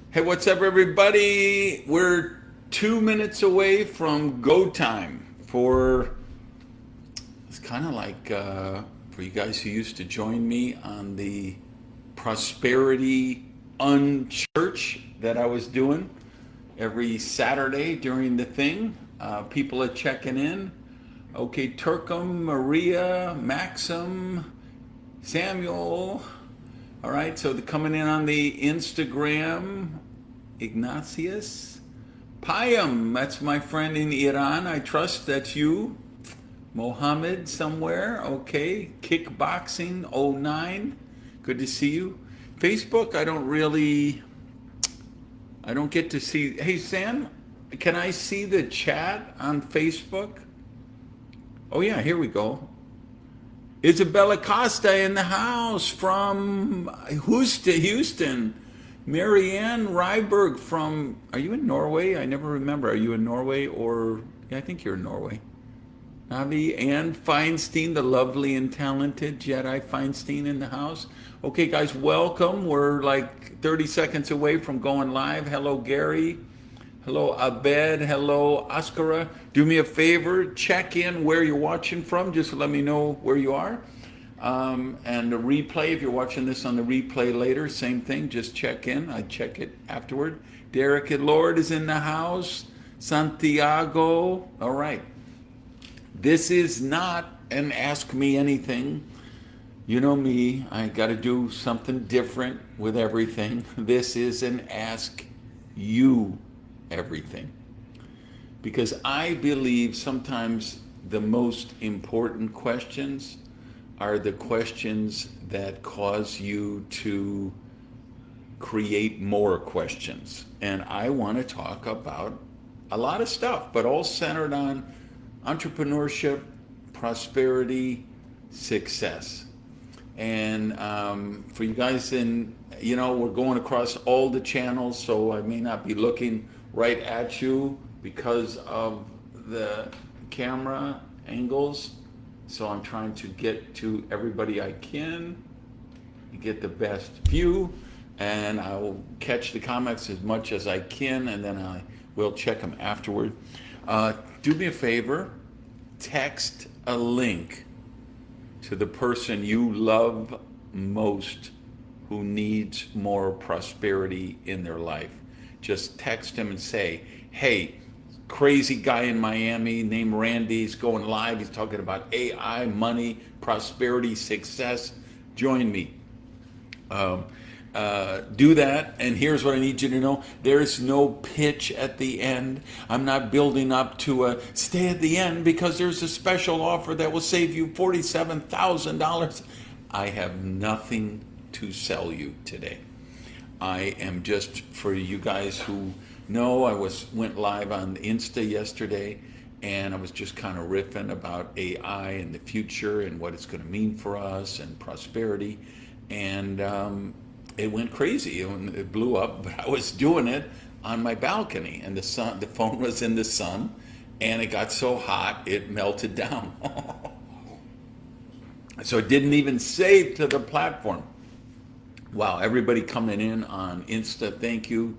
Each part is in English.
Hey, what's up, everybody? We're 2 minutes away from go time for it's kind of like for you guys who used to join me on the prosperity unchurch that I was doing every Saturday during the thing. People are checking in. Okay, Turcum, Maria, Maxim, Samuel. All right, so they're coming in on the Instagram. Ignatius Payam, that's my friend in Iran. I trust that's you. Mohammed somewhere. Okay. Kickboxing '09. Good to see you. Facebook, I don't get to see. Hey, Sam, can I see the chat on Facebook? Oh, yeah, here we go. Isabella Costa in the house from Houston. Marianne Ryberg from, are you in Norway? I never remember. Are you in Norway or, yeah, I think you're in Norway. Navi, Ann Feinstein, the lovely and talented Jedi Feinstein in the house. Okay, guys, welcome. We're like 30 seconds away from going live. Hello, Gary. Hello, Abed. Hello, Askara. Do me a favor, check in where you're watching from. Just let me know where you are. And the replay, if you're watching this on the replay later, same thing, just check in. I check it afterward. Derek and Lord is in the house. Santiago. All right. This is not an ask me anything. You know me, I got to do something different with everything. This is an ask you everything. Because I believe sometimes the most important questions are the questions that cause you to create more questions. And I want to talk about a lot of stuff, but all centered on entrepreneurship, prosperity, success. And for you guys we're going across all the channels, so I may not be looking right at you because of the camera angles. So I'm trying to get to everybody I can, get the best view, and I will catch the comments as much as I can, and then I will check them afterward. Do me a favor, text a link to the person you love most who needs more prosperity in their life. Just text him and say, hey, crazy guy in Miami named Randy is going live. He's talking about AI, money, prosperity, success. Join me. Do that, and here's what I need you to know. There's no pitch at the end. I'm not building up to a stay at the end because there's a special offer that will save you $47,000. I have nothing to sell you today. I am just, for you guys who know, I went live on Insta yesterday, and I was just kind of riffing about AI and the future and what it's going to mean for us and prosperity. And it went crazy. It blew up, but I was doing it on my balcony, and the phone was in the sun, and it got so hot it melted down. So it didn't even save to the platform. Wow, everybody coming in on Insta, thank you.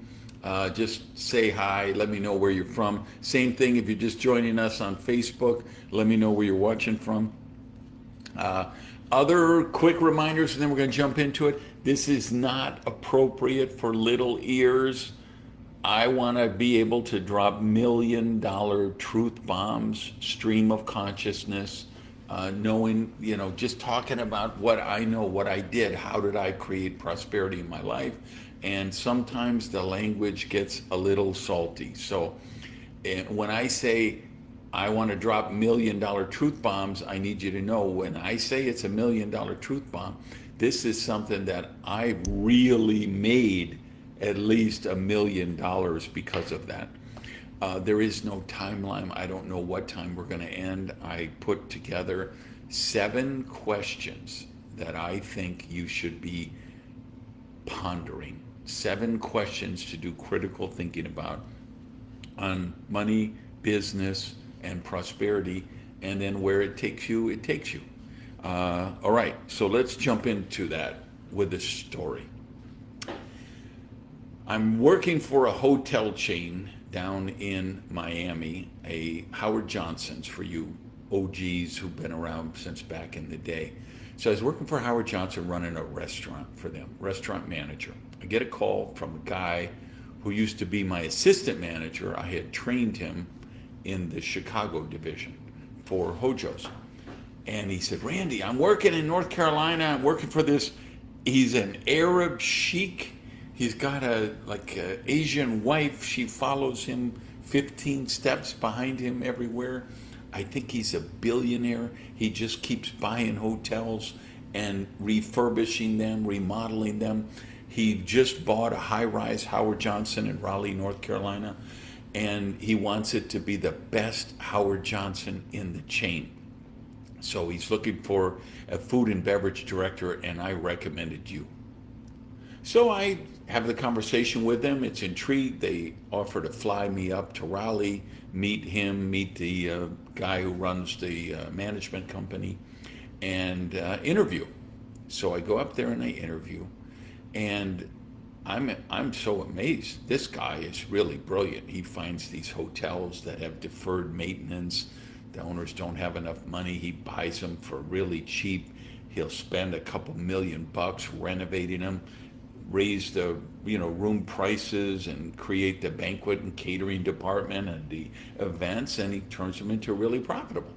Just say hi, let me know where you're from. Same thing if you're just joining us on Facebook, let me know where you're watching from. Other quick reminders, and then we're going to jump into it. This is not appropriate for little ears. I want to be able to drop $1 million truth bombs, stream of consciousness, knowing, just talking about what I know, what I did, how did I create prosperity in my life. And sometimes the language gets a little salty. So when I say I want to drop $1 million truth bombs, I need you to know when I say it's a $1 million truth bomb, this is something that I really made at least $1 million because of that. There is no timeline. I don't know what time we're going to end. I put together 7 questions that I think you should be pondering. 7 questions to do critical thinking about on money, business, and prosperity, and then where it takes you, it takes you. All right, so let's jump into that with a story. I'm working for a hotel chain down in Miami, a Howard Johnson's for you OGs who've been around since back in the day. So I was working for Howard Johnson running a restaurant for them, restaurant manager. I get a call from a guy who used to be my assistant manager. I had trained him in the Chicago division for Hojo's. And he said, Randy, I'm working in North Carolina. I'm working for this. He's an Arab sheik. He's got a Asian wife. She follows him 15 steps behind him everywhere. I think he's a billionaire. He just keeps buying hotels and refurbishing them, remodeling them. He just bought a high-rise Howard Johnson in Raleigh, North Carolina, and he wants it to be the best Howard Johnson in the chain. So he's looking for a food and beverage director, and I recommended you. So I have the conversation with them. It's intrigued. They offer to fly me up to Raleigh, meet him, meet the guy who runs the management company, and interview. So I go up there and I interview, and I'm so amazed. This guy is really brilliant. He finds these hotels that have deferred maintenance. The owners don't have enough money. He buys them for really cheap. He'll spend a couple $1,000,000 renovating them, raise the room prices, and create the banquet and catering department and the events, and he turns them into really profitable.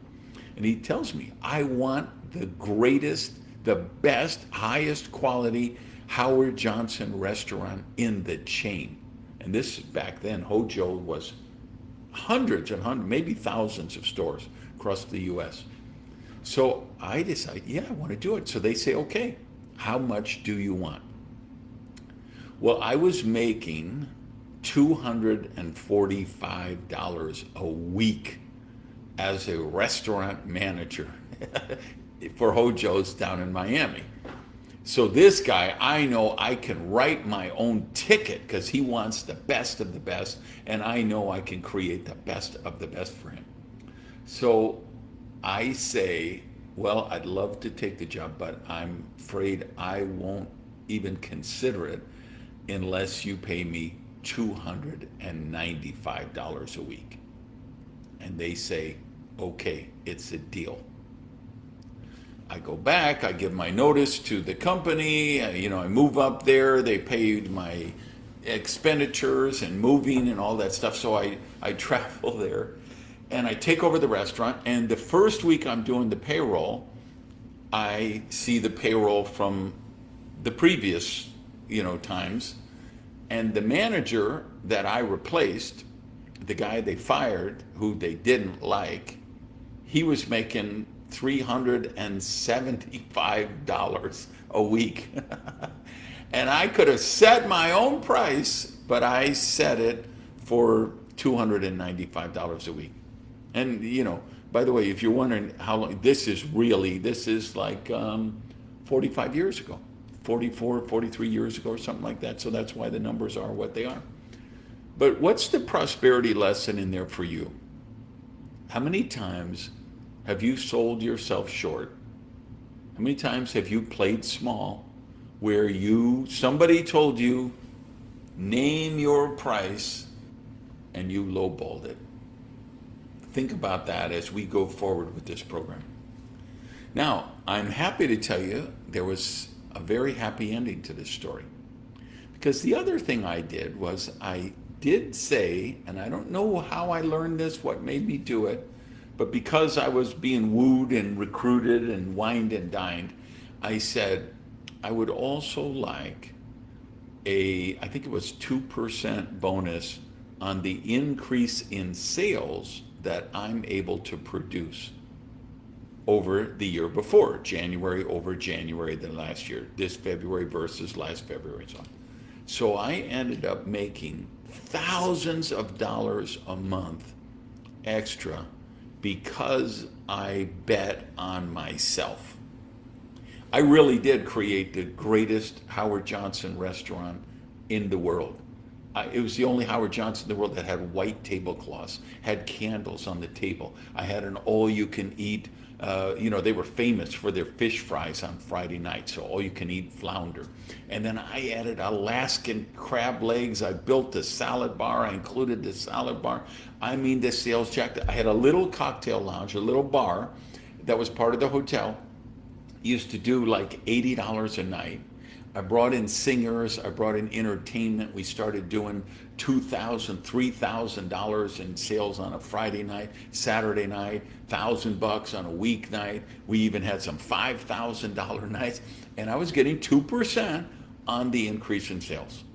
And he tells me, I want the greatest, the best, highest quality Howard Johnson restaurant in the chain. And this back then, Hojo was hundreds and hundreds, maybe thousands of stores across the U.S. So I decide, yeah, I want to do it. So they say, okay, how much do you want? Well, I was making $245 a week as a restaurant manager for Hojo's down in Miami. So this guy, I know I can write my own ticket because he wants the best of the best, and I know I can create the best of the best for him. So I say, well, I'd love to take the job, but I'm afraid I won't even consider it unless you pay me $295 a week. And they say, okay, it's a deal. I go back, I give my notice to the company, I move up there, they paid my expenditures and moving and all that stuff, so I travel there, and I take over the restaurant, and the first week I'm doing the payroll, I see the payroll from the previous, times, and the manager that I replaced, the guy they fired, who they didn't like, he was making $375 a week. And I could have set my own price, but I set it for $295 a week. And, by the way, if you're wondering how long, this is like 45 years ago, 44, 43 years ago or something like that. So that's why the numbers are what they are. But what's the prosperity lesson in there for you? How many times have you sold yourself short? How many times have you played small where somebody told you, name your price, and you lowballed it? Think about that as we go forward with this program. Now, I'm happy to tell you there was a very happy ending to this story. Because the other thing I did was I did say, and I don't know how I learned this, what made me do it, but because I was being wooed and recruited and wined and dined, I said, I would also like I think it was 2% bonus on the increase in sales that I'm able to produce over the year before, January over January than last year, this February versus last February, and so on. So I ended up making thousands of dollars a month extra because I bet on myself. I really did create the greatest Howard Johnson restaurant in the world. It was the only Howard Johnson in the world that had white tablecloths, had candles on the table. I had an all-you-can-eat They were famous for their fish fries on Friday night, so all you can eat flounder. And then I added Alaskan crab legs. I built a salad bar. I included the salad bar. I mean, the sales jacked. I had a little cocktail lounge, a little bar that was part of the hotel. Used to do like $80 a night. I brought in singers, I brought in entertainment. We started doing $2,000, $3,000 in sales on a Friday night, Saturday night, $1,000 on a weeknight. We even had some $5,000 nights, and I was getting 2% on the increase in sales.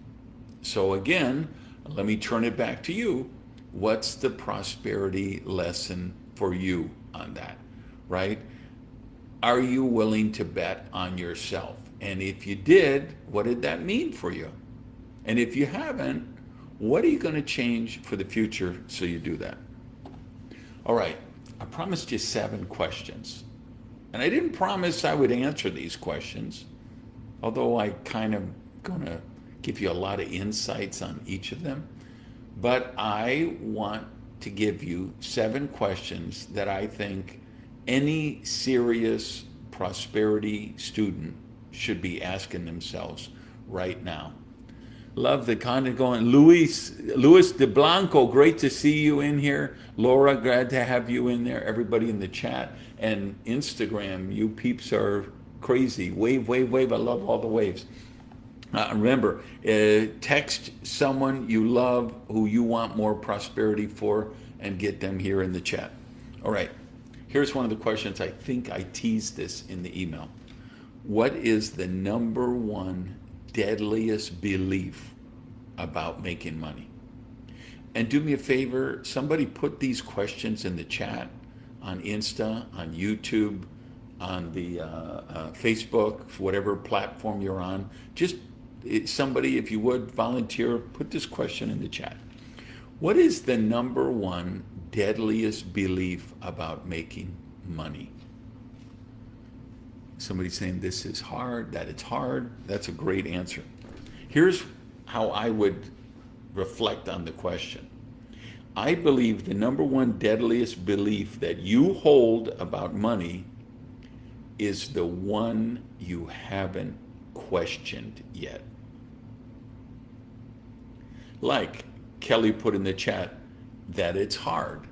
So again, let me turn it back to you. What's the prosperity lesson for you on that, right? Are you willing to bet on yourself? And if you did, what did that mean for you? And if you haven't, what are you going to change for the future so you do that? All right, I promised you 7 questions. And I didn't promise I would answer these questions, although I kind of going to give you a lot of insights on each of them. But I want to give you 7 questions that I think any serious prosperity student should be asking themselves right now. Love the content going. Luis de Blanco, great to see you in here. Laura, glad to have you in there. Everybody in the chat and Instagram, you peeps are crazy. Wave, wave, wave. I love all the waves. Remember, text someone you love who you want more prosperity for and get them here in the chat. All right, here's one of the questions. I think I teased this in the email. What is the number one deadliest belief about making money? And do me a favor, somebody put these questions in the chat on Insta, on YouTube, on the Facebook, whatever platform you're on. Just somebody, if you would, volunteer, put this question in the chat. What is the number one deadliest belief about making money? Somebody saying this is hard, that it's hard. That's a great answer. Here's how I would reflect on the question. I believe the number one deadliest belief that you hold about money is the one you haven't questioned yet. Like Kelly put in the chat, that it's hard.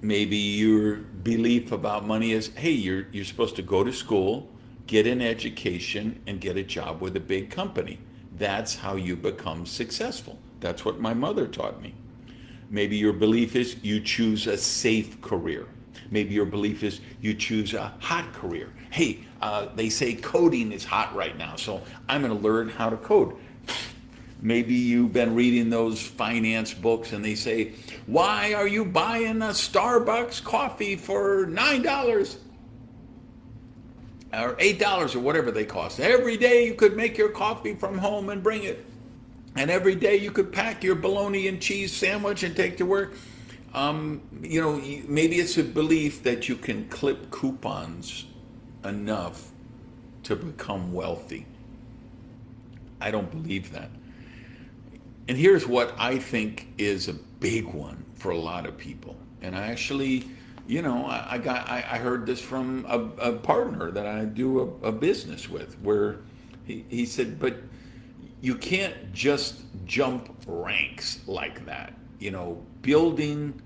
Maybe your belief about money is, hey, you're supposed to go to school, get an education, and get a job with a big company. That's how you become successful. That's what my mother taught me. Maybe your belief is you choose a safe career. Maybe your belief is you choose a hot career. Hey, they say coding is hot right now, so I'm going to learn how to code. Maybe you've been reading those finance books and they say, why are you buying a Starbucks coffee for $9 or $8 or whatever they cost? Every day you could make your coffee from home and bring it. And every day you could pack your bologna and cheese sandwich and take to work. Maybe it's a belief that you can clip coupons enough to become wealthy. I don't believe that. And here's what I think is a big one for a lot of people. And I actually, I heard this from a partner that I do a business with, where he said, but you can't just jump ranks like that. Building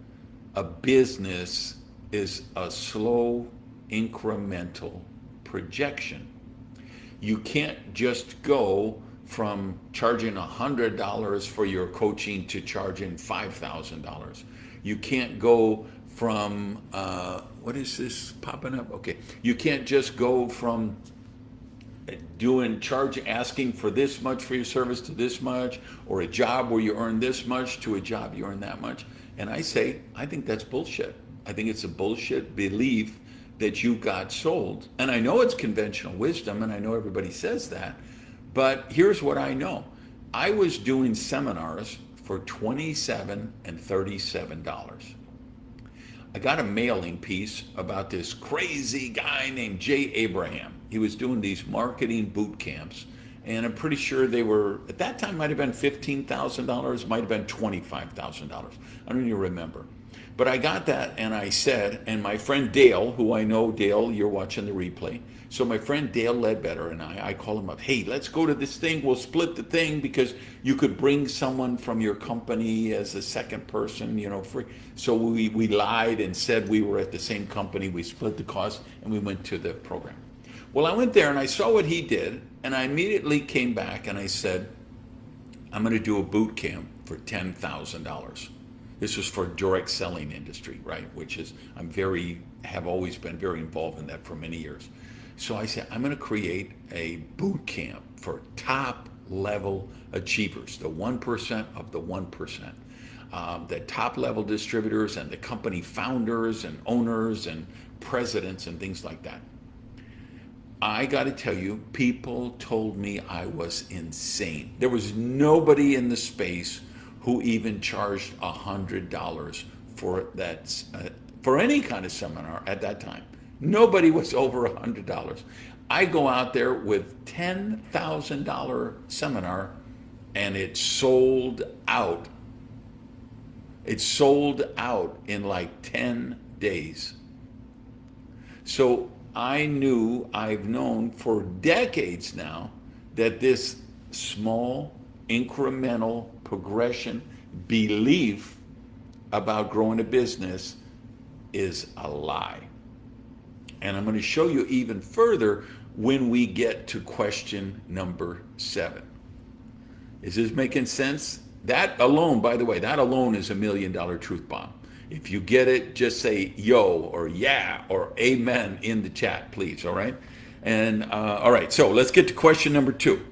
a business is a slow, incremental projection. You can't just go from charging $100 for your coaching to charging $5,000. You can't go from, what is this popping up? Okay. You can't just go from asking for this much for your service to this much, or a job where you earn this much to a job you earn that much. And I think that's bullshit. I think it's a bullshit belief that you got sold. And I know it's conventional wisdom, and I know everybody says that, but here's what I know. I was doing seminars for $27 and $37. I got a mailing piece about this crazy guy named Jay Abraham. He was doing these marketing boot camps, and I'm pretty sure they were, at that time, might have been $15,000, might have been $25,000. I don't even remember. But I got that and I said, and my friend Dale, who I know, Dale, you're watching the replay. So my friend Dale Ledbetter and I call him up, hey, let's go to this thing. We'll split the thing because you could bring someone from your company as a second person, free. So we lied and said we were at the same company. We split the cost and we went to the program. Well, I went there and I saw what he did and I immediately came back and I said, I'm going to do a boot camp for $10,000. This was for direct selling industry, right? Which is, have always been very involved in that for many years. So I said, I'm going to create a boot camp for top level achievers, the 1% of the 1%, the top level distributors and the company founders and owners and presidents and things like that. I got to tell you, people told me I was insane. There was nobody in the space who even charged $100 for that, for any kind of seminar at that time. Nobody was over $100. I go out there with $10,000 seminar and it sold out. It sold out in like 10 days. So I've known for decades now that this small incremental progression belief about growing a business is a lie. And I'm going to show you even further when we get to question number 7. Is this making sense? That alone, by the way, that alone is $1 million truth bomb. If you get it, just say yo or yeah or amen in the chat, please, all right? And all right, so let's get to question number 2.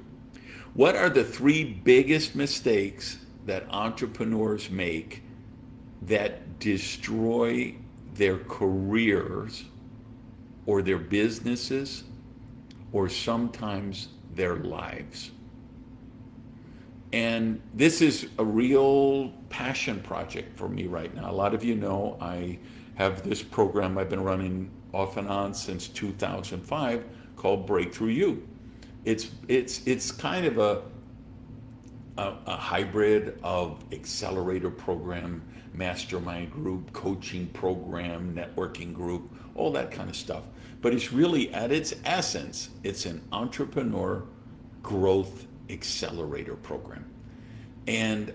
What are the 3 biggest mistakes that entrepreneurs make that destroy their careers or their businesses or sometimes their lives? And this is a real passion project for me right now. A lot of you know I have this program I've been running off and on since 2005 called Breakthrough You. It's kind of a hybrid of accelerator program, mastermind group, coaching program, networking group, all that kind of stuff. But it's really, at its essence, it's an entrepreneur growth accelerator program. And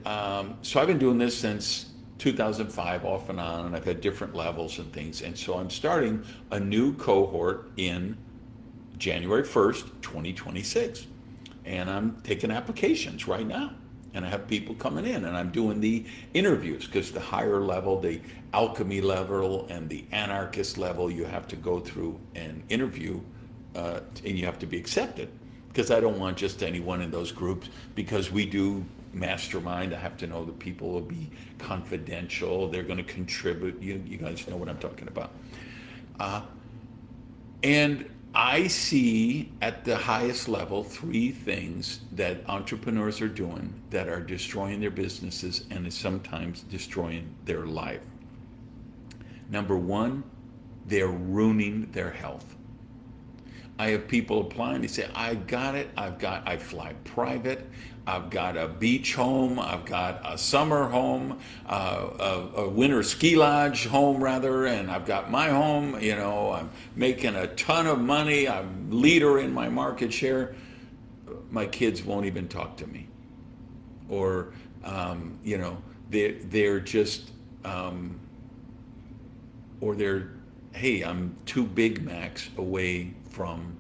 so I've been doing this since 2005 off and on, and I've had different levels and things. And so I'm starting a new cohort in January 1st, 2026. And I'm taking applications right now. And I have people coming in and I'm doing the interviews, because the higher level, the alchemy level and the anarchist level, you have to go through an interview and you have to be accepted. Because I don't want just anyone in those groups, because we do mastermind. I have to know the people will be confidential. They're going to contribute. You guys know what I'm talking about. And I see at the highest level 3 things that entrepreneurs are doing that are destroying their businesses and is sometimes destroying their life. Number 1, they're ruining their health. I have people applying, they say, I got it, I fly private, I've got a beach home, I've got a summer home, a winter ski lodge home rather, and I've got my home, I'm making a ton of money, I'm leader in my market share. My kids won't even talk to me. Or, they're just, or they're, hey, I'm 2 Big Macs away from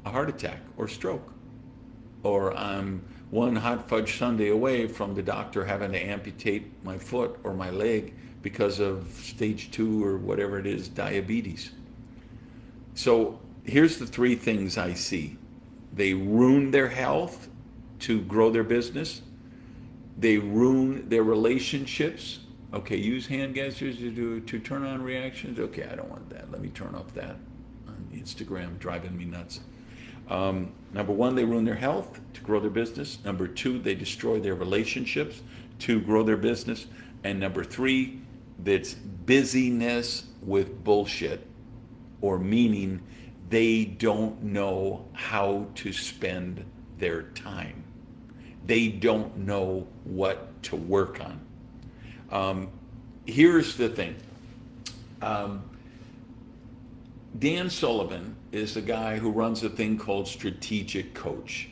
a heart attack or stroke, or I'm 1 hot fudge sundae away from the doctor having to amputate my foot or my leg because of stage 2 or whatever it is, diabetes. So here's the 3 things I see. They ruin their health to grow their business. They ruin their relationships. Okay, use hand gestures to turn on reactions. Okay, I don't want that. Let me turn off that. Instagram driving me nuts. Number 1, they ruin their health to grow their business. Number 2, they destroy their relationships to grow their business. And number 3, that's busyness with bullshit, or meaning they don't know how to spend their time. They don't know what to work on. here's the thing. Um, Dan Sullivan is the guy who runs a thing called Strategic Coach.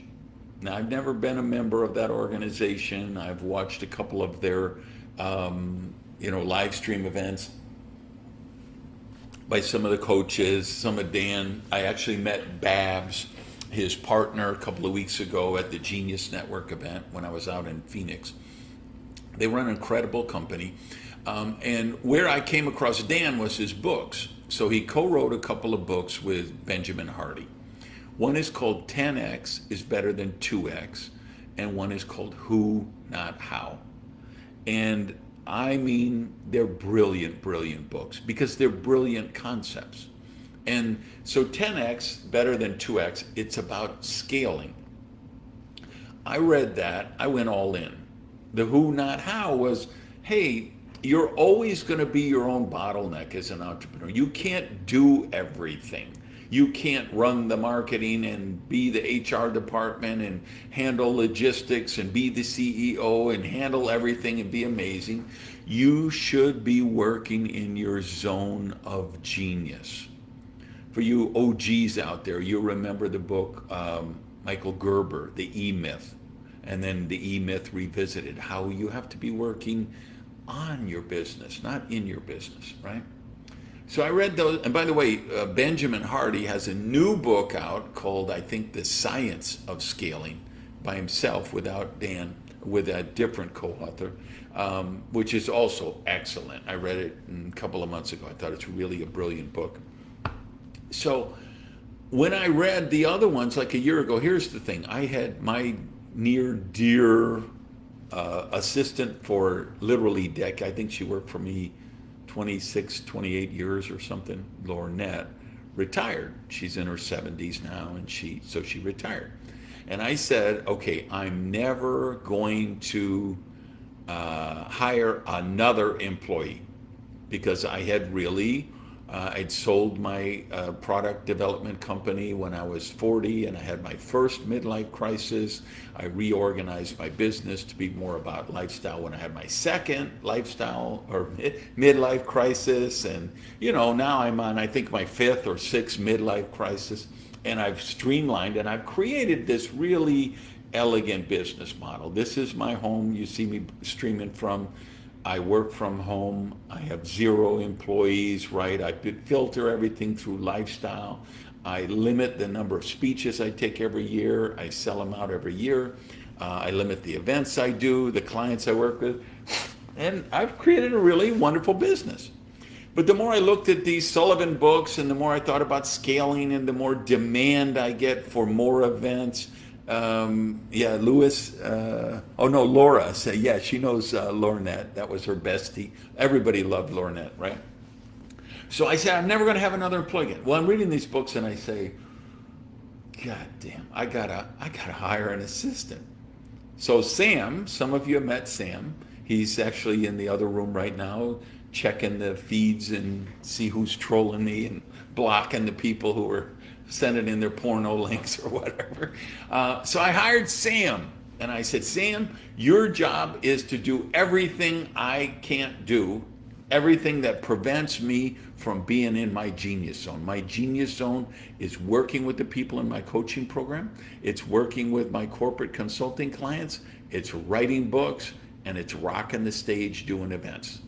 Now, I've never been a member of that organization. I've watched a couple of their, live stream events by some of the coaches, some of Dan. I actually met Babs, his partner, a couple of weeks ago at the Genius Network event when I was out in Phoenix. They run an incredible company. And where I came across Dan was his books. So he co-wrote a couple of books with Benjamin Hardy. One is called 10X is Better Than 2X, and one is called Who, Not How. And I mean, they're brilliant, brilliant books because they're brilliant concepts. And so 10X, Better Than 2X, it's about scaling. I read that, I went all in. The Who, Not How was, hey, you're always going to be your own bottleneck as an entrepreneur. You can't do everything. You can't run the marketing and be the HR department and handle logistics and be the CEO and handle everything and be amazing. You should be working in your zone of genius. For you OGs out there, you remember the book Michael Gerber, The E-Myth, and then The E-Myth Revisited, how you have to be working on your business, not in your business, right? So I read those, and by the way, Benjamin Hardy has a new book out called, I think, The Science of Scaling, by himself, without Dan, with a different co-author, which is also excellent. I read it a couple of months ago. I thought it's really a brilliant book. So when I read the other ones like a year ago, here's the thing. I had my near dear assistant for literally decades. I think she worked for me 26, 28 years or something, Lornette, retired. She's in her 70s now, and she retired. And I said, okay, I'm never going to hire another employee because I had really, I'd sold my product development company when I was 40, and I had my first midlife crisis. I reorganized my business to be more about lifestyle when I had my second lifestyle or midlife crisis. And, now I'm on, I think, my fifth or sixth midlife crisis. And I've streamlined and I've created this really elegant business model. This is my home. You see me streaming from. I work from home. I have 0 employees, right? I filter everything through lifestyle. I limit the number of speeches I take every year. I sell them out every year. I limit the events I do, the clients I work with. And I've created a really wonderful business. But the more I looked at these Sullivan books and the more I thought about scaling and the more demand I get for more events, Laura said, she knows Lornette. That was her bestie. Everybody loved Lornette, right? So I said, I'm never going to have another employee again. Well, I'm reading these books and I say, God damn, I gotta hire an assistant. So Sam, some of you have met Sam. He's actually in the other room right now, checking the feeds and see who's trolling me and blocking the people who are sending in their porno links or whatever. So I hired Sam, and I said, Sam, your job is to do everything I can't do, everything that prevents me from being in my genius zone. My genius zone is working with the people in my coaching program. It's working with my corporate consulting clients. It's writing books, and it's rocking the stage doing events.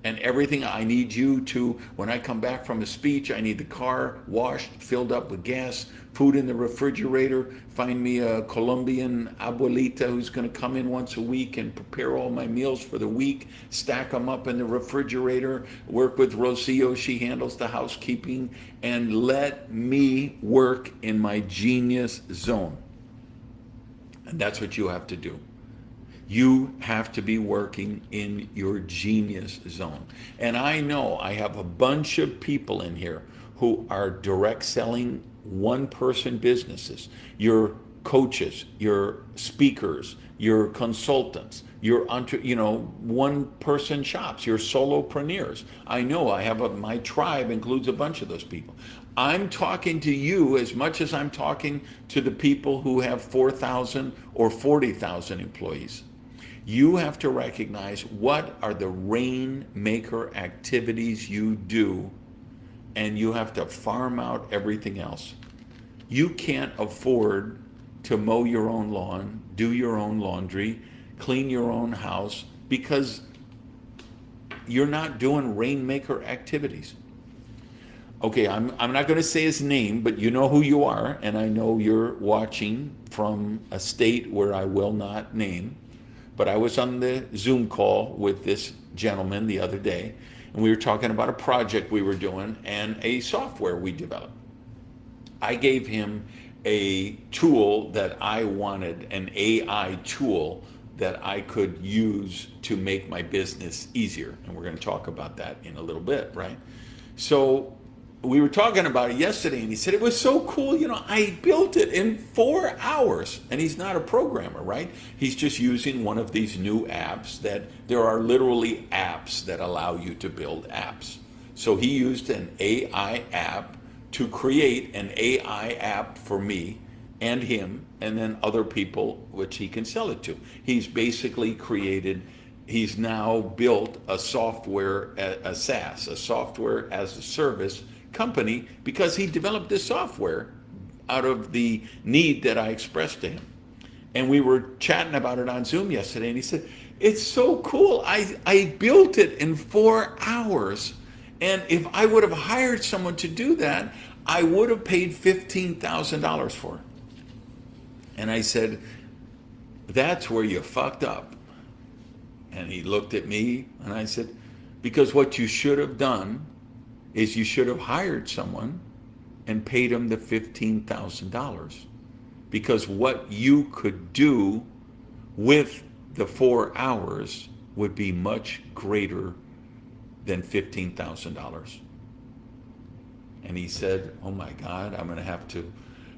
And everything I need you to, when I come back from a speech, I need the car washed, filled up with gas, food in the refrigerator, find me a Colombian abuelita who's going to come in once a week and prepare all my meals for the week, stack them up in the refrigerator, work with Rocio, she handles the housekeeping, and let me work in my genius zone. And that's what you have to do. You have to be working in your genius zone. And I know I have a bunch of people in here who are direct selling one-person businesses. Your coaches, your speakers, your consultants, your one-person shops, your solopreneurs. I know I have my tribe includes a bunch of those people. I'm talking to you as much as I'm talking to the people who have 4,000 or 40,000 employees. You have to recognize what are the rainmaker activities you do, and you have to farm out everything else. You can't afford to mow your own lawn, do your own laundry, clean your own house, because you're not doing rainmaker activities. Okay, I'm not going to say his name, but you know who you are, and I know you're watching from a state where I will not name. But I was on the Zoom call with this gentleman the other day, and we were talking about a project we were doing and a software we developed. I gave him a tool that I wanted, an AI tool that I could use to make my business easier. And we're going to talk about that in a little bit, right? So we were talking about it yesterday, and he said, it was so cool, I built it in 4 hours. And he's not a programmer, right? He's just using one of these new apps that there are literally apps that allow you to build apps. So he used an AI app to create an AI app for me and him, and then other people, which he can sell it to. He's basically he's now built a software, a SaaS, a software as a service company, because he developed this software out of the need that I expressed to him. And we were chatting about it on Zoom yesterday, and he said, it's so cool. I built it in 4 hours. And if I would have hired someone to do that, I would have paid $15,000 for it. And I said, that's where you fucked up. And he looked at me, and I said, because what you should have done is you should have hired someone and paid him the $15,000. Because what you could do with the 4 hours would be much greater than $15,000. And he said, oh my God, I'm going to have to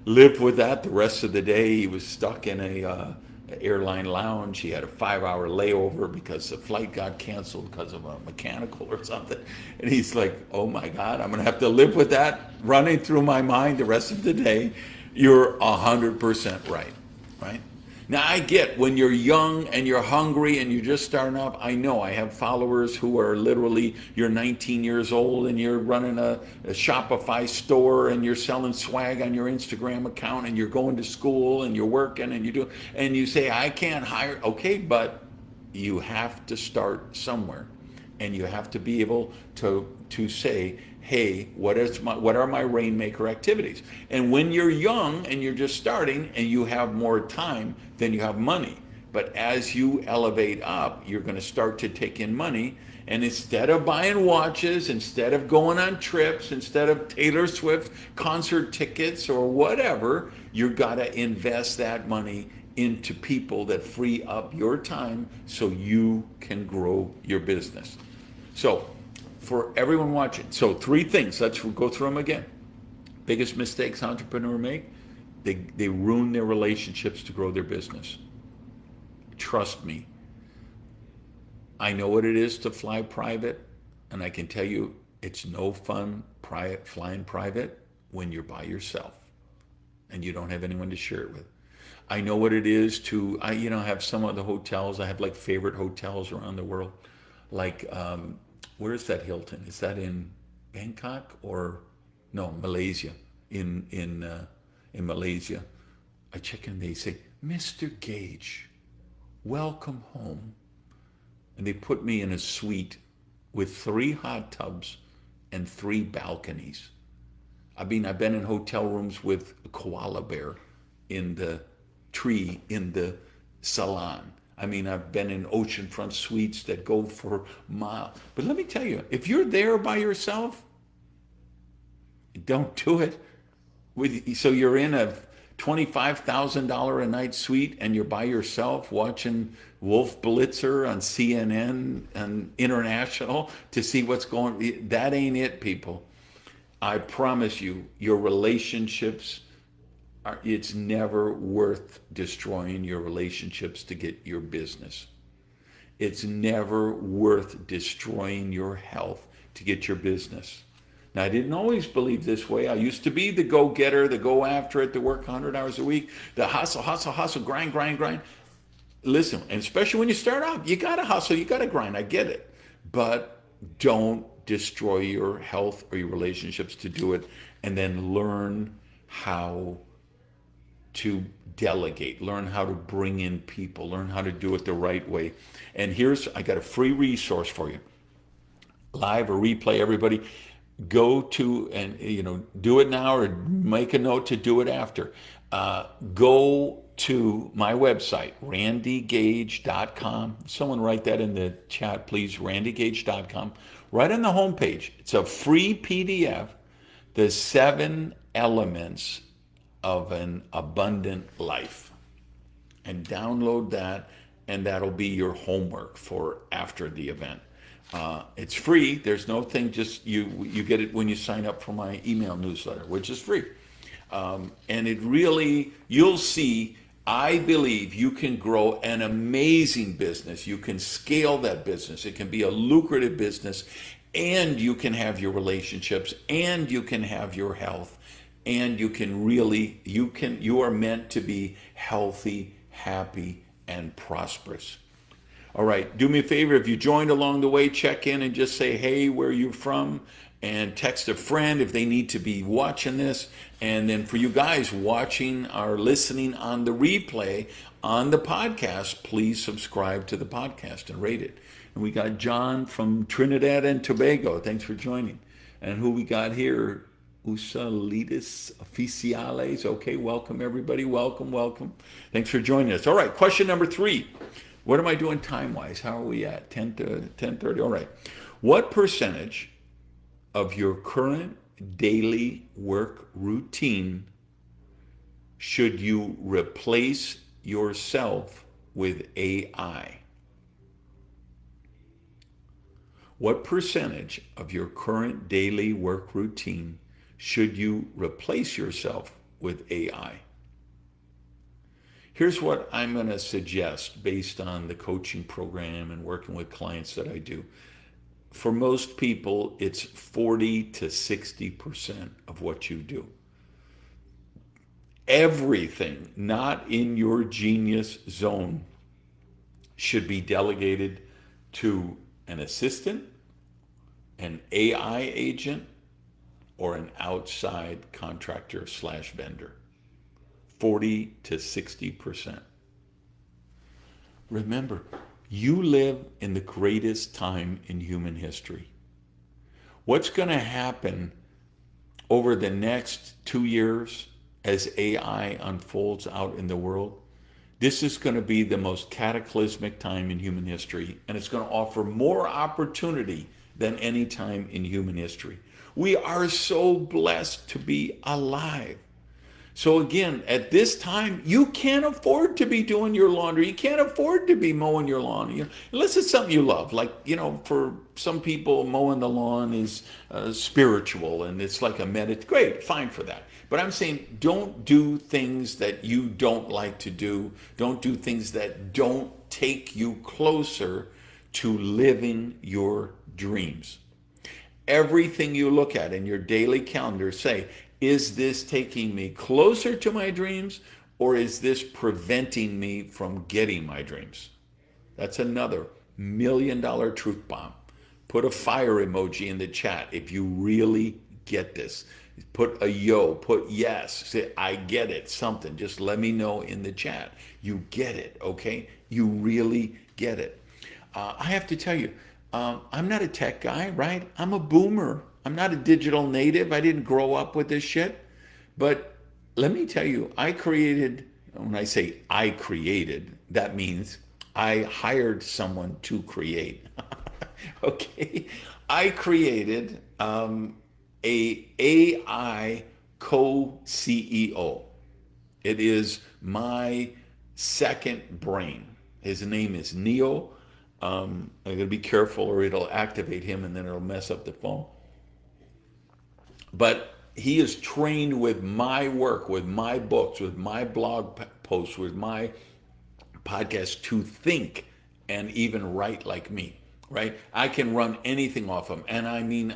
live with that the rest of the day. He was stuck in a airline lounge. He had a 5-hour layover because the flight got canceled because of a mechanical or something. And he's like, oh my God, I'm going to have to live with that running through my mind the rest of the day. You're 100% right, right? Now, I get when you're young and you're hungry and you're just starting off. I know I have followers who are literally, you're 19 years old and you're running a Shopify store and you're selling swag on your Instagram account and you're going to school and you're working and you say, I can't hire. Okay, but you have to start somewhere, and you have to be able to say, hey, what are my rainmaker activities? And when you're young and you're just starting and you have more time, then you have money. But as you elevate up, you're going to start to take in money. And instead of buying watches, instead of going on trips, instead of Taylor Swift concert tickets or whatever, you've got to invest that money into people that free up your time so you can grow your business. So for everyone watching, so 3 things, let's go through them again. Biggest mistakes entrepreneurs make, they ruin their relationships to grow their business. Trust me. I know what it is to fly private, and I can tell you it's no fun flying private when you're by yourself and you don't have anyone to share it with. I know what it is to, have some of the hotels, I have like favorite hotels around the world, like, where is that Hilton? Is that in Bangkok or no, Malaysia? In Malaysia, I check in. They say, Mr. Gage, welcome home, and they put me in a suite with 3 hot tubs and 3 balconies. I mean, I've been in hotel rooms with a koala bear in the tree in the salon. I mean, I've been in oceanfront suites that go for miles. But let me tell you, if you're there by yourself, don't do it. So you're in a $25,000 a night suite and you're by yourself watching Wolf Blitzer on CNN and International to see what's going. That ain't it, people. I promise you, your relationships, it's never worth destroying your relationships to get your business. It's never worth destroying your health to get your business. Now, I didn't always believe this way. I used to be the go-getter, the go after it, the work 100 hours a week, the hustle, grind. listen, and especially when you start out, you got to hustle, you got to grind. I get it. But don't destroy your health or your relationships to do it. And then learn how to delegate, learn how to bring in people, learn how to do it the right way. And I got a free resource for you. Live or replay, everybody. Go to, and do it now or make a note to do it after. Go to my website, randygage.com. Someone write that in the chat, please, randygage.com. Right on the homepage, it's a free PDF, the 7 elements of an abundant life. And download that, and that'll be your homework for after the event. It's free. There's no thing, just you get it when you sign up for my email newsletter, which is free. And it really, you'll see, I believe you can grow an amazing business. You can scale that business. It can be a lucrative business, and you can have your relationships, and you can have your health, and you are meant to be healthy, happy, and prosperous. All right, do me a favor, if you joined along the way, check in and just say, hey, where are you from? And text a friend if they need to be watching this. And then for you guys watching or listening on the replay on the podcast, please subscribe to the podcast and rate it. And we got John from Trinidad and Tobago. Thanks for joining. And who we got here? Usalitis Oficiales. Okay, welcome everybody. Welcome. Thanks for joining us. All right, question number 3. What am I doing time-wise? How are we at? 10 to 10:30? All right. What percentage of your current daily work routine should you replace yourself with AI? What percentage of your current daily work routine should you replace yourself with AI? Here's what I'm going to suggest based on the coaching program and working with clients that I do. For most people, it's 40 to 60% of what you do. Everything not in your genius zone should be delegated to an assistant, an AI agent, or an outside contractor / vendor. 40 to 60%. Remember, you live in the greatest time in human history. What's going to happen over the next 2 years as AI unfolds out in the world? This is going to be the most cataclysmic time in human history, and it's going to offer more opportunity than any time in human history. We are so blessed to be alive. So again, at this time, you can't afford to be doing your laundry. You can't afford to be mowing your lawn, unless it's something you love. Like, for some people, mowing the lawn is spiritual, and it's like a meditation. Great, fine for that. But I'm saying, don't do things that you don't like to do. Don't do things that don't take you closer to living your dreams. Everything you look at in your daily calendar, say, is this taking me closer to my dreams, or is this preventing me from getting my dreams? That's another $1 million truth bomb. Put a fire emoji in the chat if you really get this. Put a yo, put yes, say I get it, something. Just let me know in the chat. You get it, okay? You really get it. I have to tell you, I'm not a tech guy, right? I'm a boomer. I'm not a digital native. I didn't grow up with this shit. But let me tell you, when I say I created, that means I hired someone to create. Okay? I created a AI co-CEO. It is my second brain. His name is Neo. I'm going to be careful or it'll activate him and then it'll mess up the phone. But he is trained with my work, with my books, with my blog posts, with my podcast to think and even write like me, right? I can run anything off him. And I mean,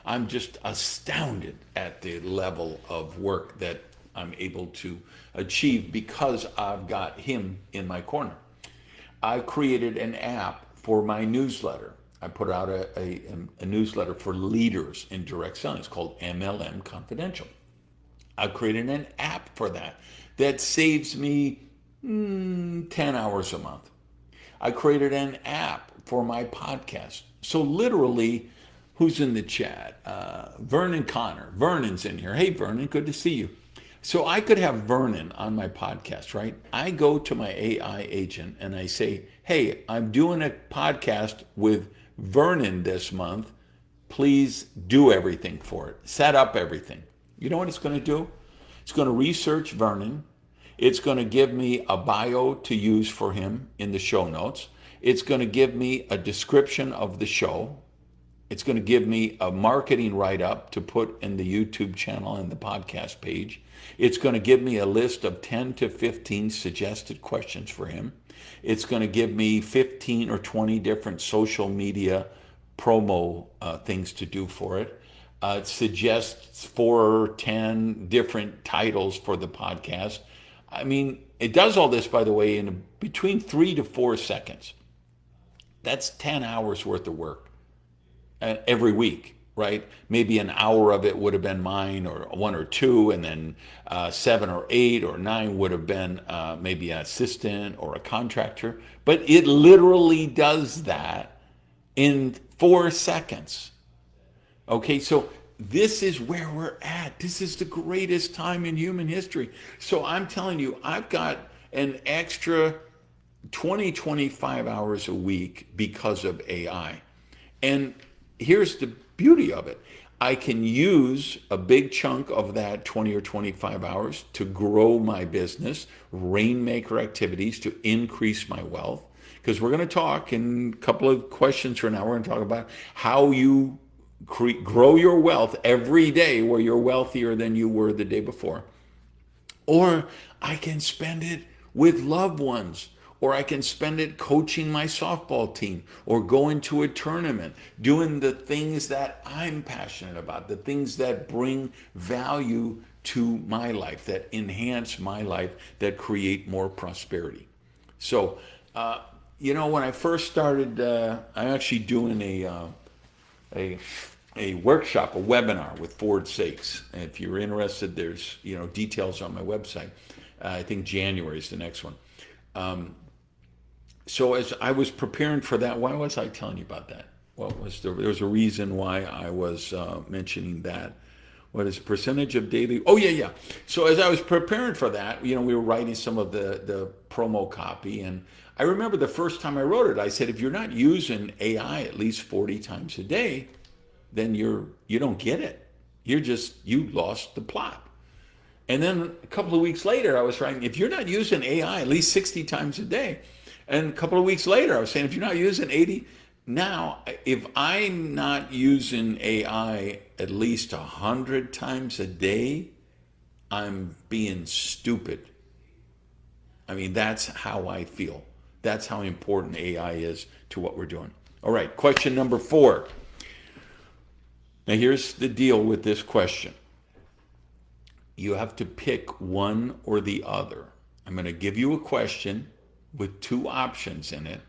I'm just astounded at the level of work that I'm able to achieve because I've got him in my corner. I created an app for my newsletter. I put out a newsletter for leaders in direct selling. It's called MLM Confidential. I created an app for that saves me 10 hours a month. I created an app for my podcast. So literally, who's in the chat? Vernon Connor. Vernon's in here. Hey, Vernon, good to see you. So I could have Vernon on my podcast, right? I go to my AI agent and I say, hey, I'm doing a podcast with Vernon this month. Please do everything for it. Set up everything. You know what it's going to do? It's going to research Vernon. It's going to give me a bio to use for him in the show notes. It's going to give me a description of the show. It's going to give me a marketing write-up to put in the YouTube channel and the podcast page. It's going to give me a list of 10 to 15 suggested questions for him. It's going to give me 15 or 20 different social media promo things to do for it. It suggests 4 or 10 different titles for the podcast. I mean, it does all this, by the way, in between 3 to 4 seconds. That's 10 hours worth of work every week, right? Maybe an hour of it would have been mine, or 1 or 2, and then 7 or 8 or 9 would have been maybe an assistant or a contractor. But it literally does that in 4 seconds. Okay, so this is where we're at. This is the greatest time in human history. So I'm telling you, I've got an extra 25 hours a week because of AI. And here's the beauty of it. I can use a big chunk of that 20 or 25 hours to grow my business, rainmaker activities to increase my wealth. Because we're going to talk in a couple of questions from now, we're going to talk about how you grow your wealth every day where you're wealthier than you were the day before. Or I can spend it with loved ones, or I can spend it coaching my softball team, or going to a tournament, doing the things that I'm passionate about, the things that bring value to my life, that enhance my life, that create more prosperity. So, when I first started, I'm actually doing a workshop, a webinar with Ford Sakes. And if you're interested, there's details on my website. I think January is the next one. So as I was preparing for that, why was I telling you about that? There was a reason why I was mentioning that. What is the percentage of daily? Oh, yeah. So as I was preparing for that, we were writing some of the promo copy. And I remember the first time I wrote it, I said, if you're not using AI at least 40 times a day, then you don't get it. You lost the plot. And then a couple of weeks later, I was writing, if you're not using AI at least 60 times a day, and a couple of weeks later, I was saying, if you're not using 80, now, if I'm not using AI at least 100 times a day, I'm being stupid. I mean, that's how I feel. That's how important AI is to what we're doing. All right, question number 4. Now, here's the deal with this question. You have to pick one or the other. I'm going to give you a question with 2 options in it.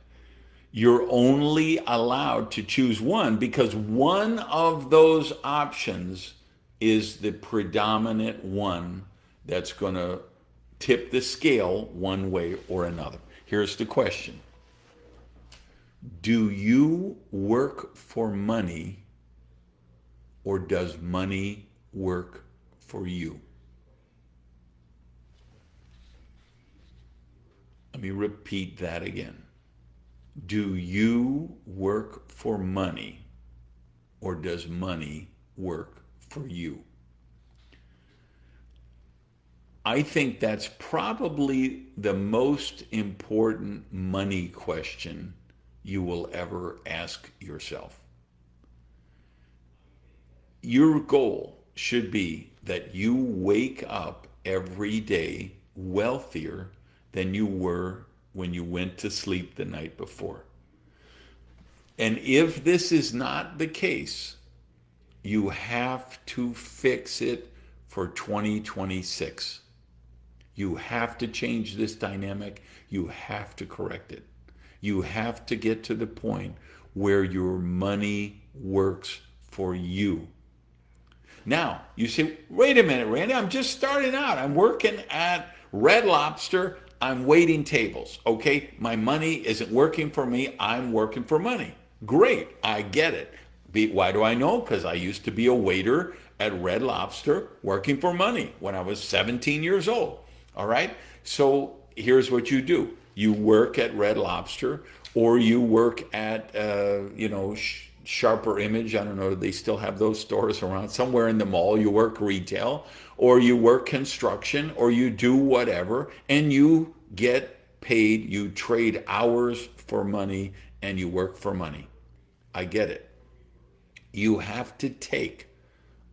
You're only allowed to choose one because one of those options is the predominant one that's going to tip the scale one way or another. Here's the question. Do you work for money, or does money work for you? Let me repeat that again. Do you work for money, or does money work for you? I think that's probably the most important money question you will ever ask yourself. Your goal should be that you wake up every day wealthier than you were when you went to sleep the night before. And if this is not the case, you have to fix it for 2026. You have to change this dynamic. You have to correct it. You have to get to the point where your money works for you. Now, you say, wait a minute, Randy, I'm just starting out. I'm working at Red Lobster. I'm waiting tables. Okay, my money isn't working for me. I'm working for money. Great, I get it. Why do I know? Because I used to be a waiter at Red Lobster working for money when I was 17 years old. All right, so here's what you do. You work at Red Lobster, or you work at, Sharper Image. I don't know, they still have those stores around somewhere in the mall. You work retail, or you work construction, or you do whatever, and you get paid. You trade hours for money, and you work for money. I get it. You have to take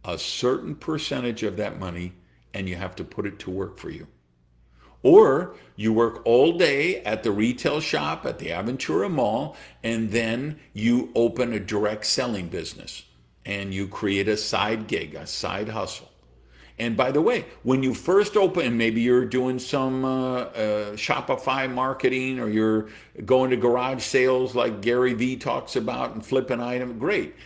a certain percentage of that money and you have to put it to work for you. Or you work all day at the retail shop at the Aventura Mall, and then you open a direct selling business and you create a side gig, a side hustle. And by the way, when you first open, maybe you're doing some Shopify marketing, or you're going to garage sales like Gary Vee talks about and flipping items, great.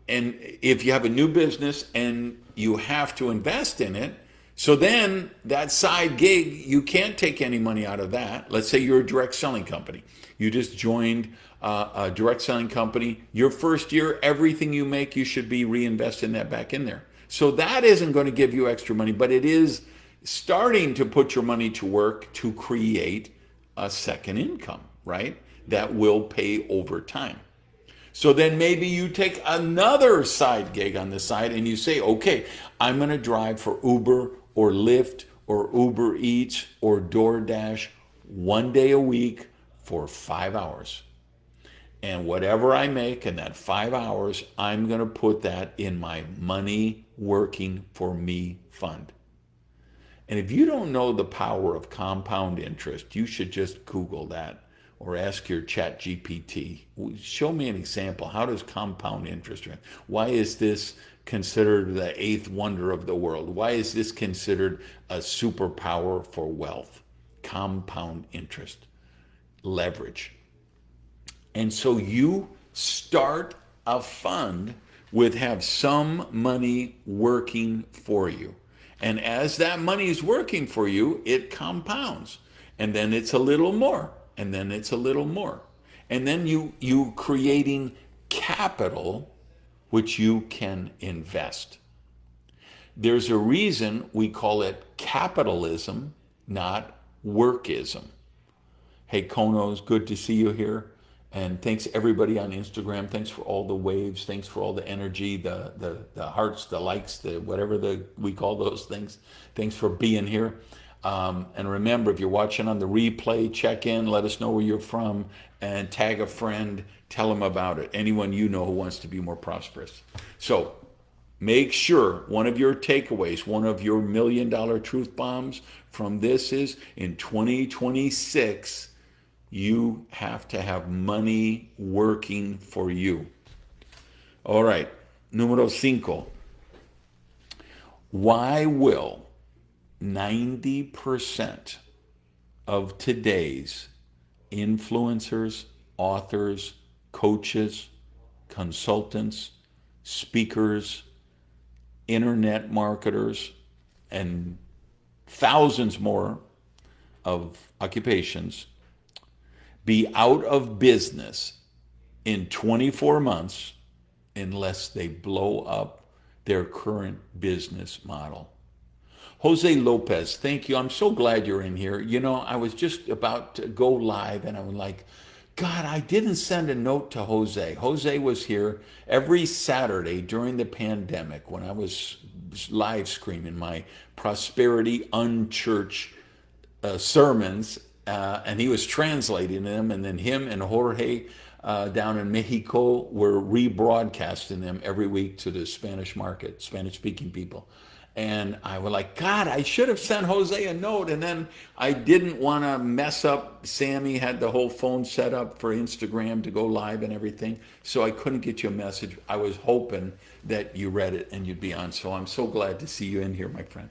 And if you have a new business and you have to invest in it, so then that side gig, you can't take any money out of that. Let's say you're a direct selling company. You just joined a direct selling company. Your first year, everything you make, you should be reinvesting that back in there. So that isn't going to give you extra money, but it is starting to put your money to work to create a second income, right? That will pay over time. So then maybe you take another side gig on the side and you say, okay, I'm going to drive for Uber or Lyft or Uber Eats or DoorDash one day a week for 5 hours. And whatever I make in that 5 hours, I'm going to put that in my money working for me fund. And if you don't know the power of compound interest, you should just Google that or ask your chat GPT. Show me an example. How does compound interest work? Why is this considered the eighth wonder of the world? Why is this considered a superpower for wealth? Compound interest, leverage. And so you start a fund have some money working for you. And as that money is working for you, it compounds. And then it's a little more. And then it's a little more. And then you creating capital which you can invest. There's a reason we call it capitalism, not workism. Hey, Konos, good to see you here. And thanks everybody on Instagram. Thanks for all the waves. Thanks for all the energy, the hearts, the likes, the whatever we call those things. Thanks for being here. And remember, if you're watching on the replay, check in, let us know where you're from, and tag a friend, tell them about it. Anyone you know who wants to be more prosperous. So make sure one of your takeaways, one of your $1 million truth bombs from this is, in 2026, you have to have money working for you. All right, número 5. Why will 90% of today's influencers, authors, coaches, consultants, speakers, internet marketers, and thousands more of occupations be out of business in 24 months unless they blow up their current business model? Jose Lopez, thank you. I'm so glad you're in here. You know, I was just about to go live and I was like, God, I didn't send a note to Jose. Jose was here every Saturday during the pandemic when I was live streaming my prosperity unchurched sermons, and he was translating them, and then him and Jorge down in Mexico were rebroadcasting them every week to the Spanish market, Spanish-speaking people. And I was like, God, I should have sent Jose a note. And then I didn't want to mess up. Sammy had the whole phone set up for Instagram to go live and everything. So I couldn't get you a message. I was hoping that you read it and you'd be on. So I'm so glad to see you in here, my friend.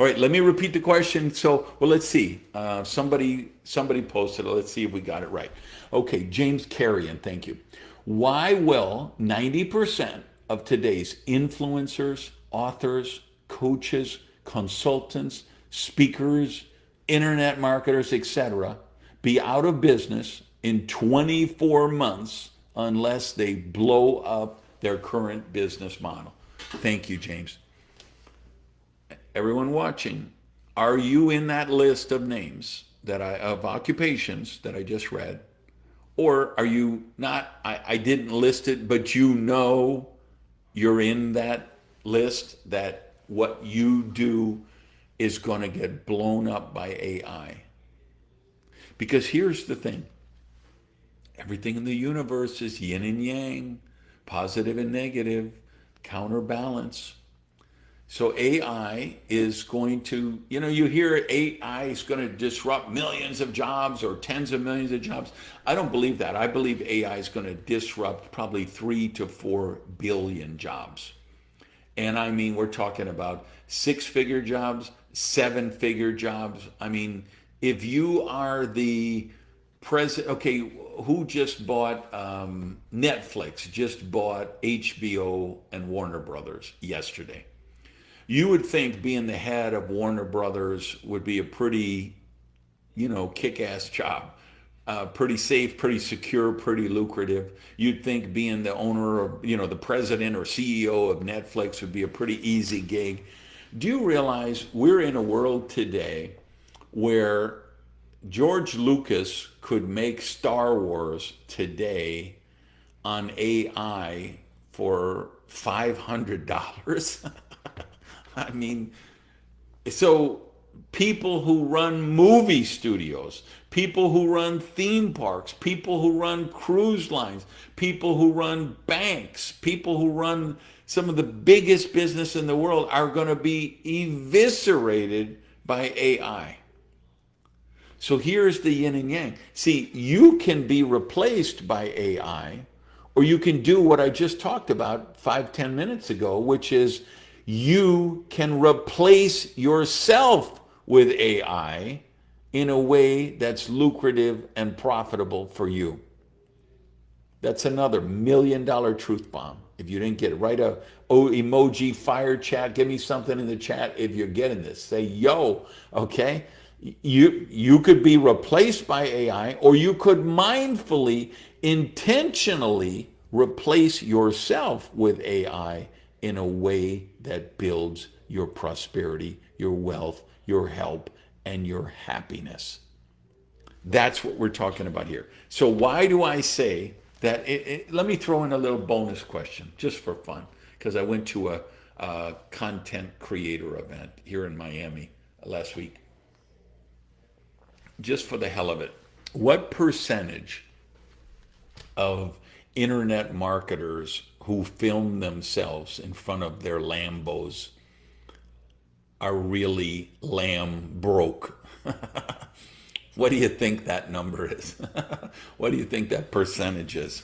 All right, let me repeat the question. So, well, let's see. Somebody posted it. Let's see if we got it right. Okay, James Carrion, thank you. Why will 90% of today's influencers, authors, coaches, consultants, speakers, internet marketers, etc., be out of business in 24 months unless they blow up their current business model? Thank you, James. Everyone watching, are you in that list of names of occupations that I just read? Or are you not? I didn't list it, but you know you're in that list, that what you do is going to get blown up by AI. Because here's the thing. Everything in the universe is yin and yang, positive and negative, counterbalance. So AI is going to, you hear AI is going to disrupt millions of jobs or tens of millions of jobs. I don't believe that. I believe AI is going to disrupt probably 3 to 4 billion jobs. And I mean, we're talking about 6-figure jobs, 7-figure jobs. I mean, if you are the president, okay, who just bought Netflix, just bought HBO and Warner Brothers yesterday. You would think being the head of Warner Brothers would be a pretty, kick-ass job. Pretty safe, pretty secure, pretty lucrative. You'd think being the owner of, the president or CEO of Netflix would be a pretty easy gig. Do you realize we're in a world today where George Lucas could make Star Wars today on AI for $500? I mean, so people who run movie studios, people who run theme parks, people who run cruise lines, people who run banks, people who run some of the biggest business in the world are going to be eviscerated by AI. So here's the yin and yang. See, you can be replaced by AI, or you can do what I just talked about 5-10 minutes ago, which is you can replace yourself with AI in a way that's lucrative and profitable for you. That's another $1 million truth bomb. If you didn't get it, write a emoji fire chat. Give me something in the chat if you're getting this. Say, yo, okay? You could be replaced by AI, or you could mindfully, intentionally replace yourself with AI in a way that builds your prosperity, your wealth, your health, and your happiness. That's what we're talking about here. So why do I say that? Let me throw in a little bonus question just for fun, because I went to a content creator event here in Miami last week. Just for the hell of it, what percentage of internet marketers who film themselves in front of their Lambos are really lamb broke? What do you think that number is? What do you think that percentage is?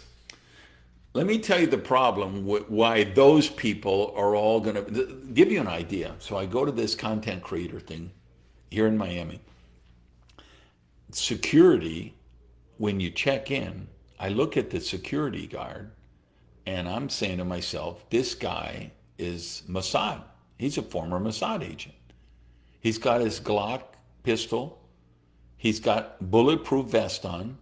Let me tell you the problem why those people are all going to give you an idea. So I go to this content creator thing here in Miami. Security, when you check in, I look at the security guard and I'm saying to myself, this guy is Mossad. He's a former Mossad agent. He's got his Glock pistol, he's got bulletproof vest on,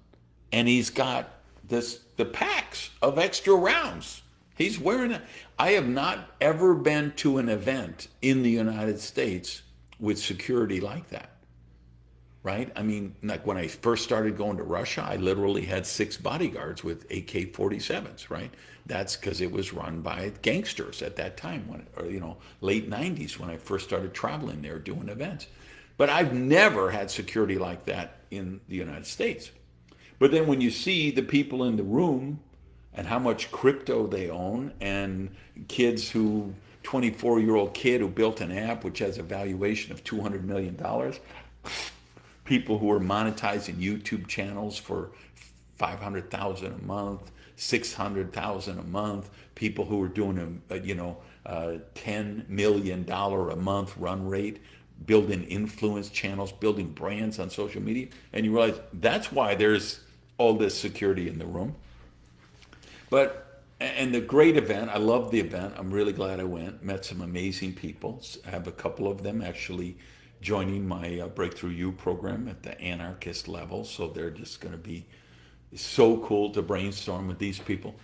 and he's got the packs of extra rounds. He's wearing it. I have not ever been to an event in the United States with security like that. Right? I mean, like when I first started going to Russia, I literally had 6 bodyguards with AK-47s, right? That's because it was run by gangsters at that time, late 90s when I first started traveling there doing events. But I've never had security like that in the United States. But then when you see the people in the room and how much crypto they own, and kids who 24-year-old kid who built an app which has a valuation of $200 million. People who are monetizing YouTube channels for $500,000 a month, $600,000 a month. People who are doing $10 million a month run rate, building influence channels, building brands on social media. And you realize that's why there's all this security in the room. And the great event, I loved the event. I'm really glad I went. Met some amazing people. I have a couple of them actually joining my Breakthrough You program at the anarchist level. So they're just going to be so cool to brainstorm with these people.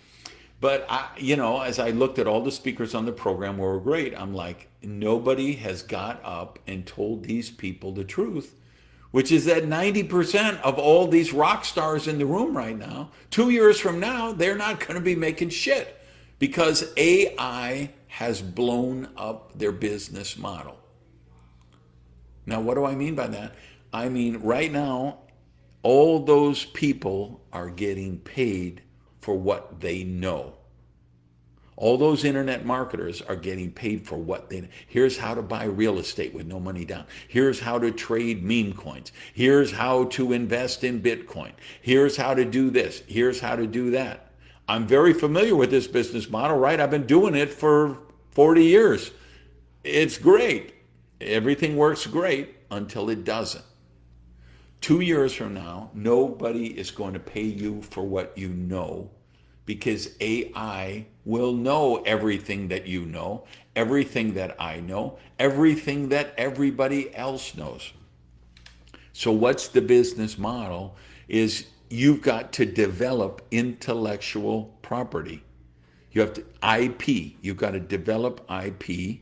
But as I looked at all the speakers on the program who were great, I'm like, nobody has got up and told these people the truth, which is that 90% of all these rock stars in the room right now, 2 years from now, they're not going to be making shit because AI has blown up their business model. Now, what do I mean by that? I mean, right now, all those people are getting paid for what they know. All those internet marketers are getting paid for what they know. Here's how to buy real estate with no money down. Here's how to trade meme coins. Here's how to invest in Bitcoin. Here's how to do this. Here's how to do that. I'm very familiar with this business model, right? I've been doing it for 40 years. It's great. Everything works great until it doesn't. 2 years from now, nobody is going to pay you for what you know because AI will know everything that you know, everything that I know, everything that everybody else knows. So what's the business model is you've got to develop intellectual property. You have to IP. You've got to develop IP.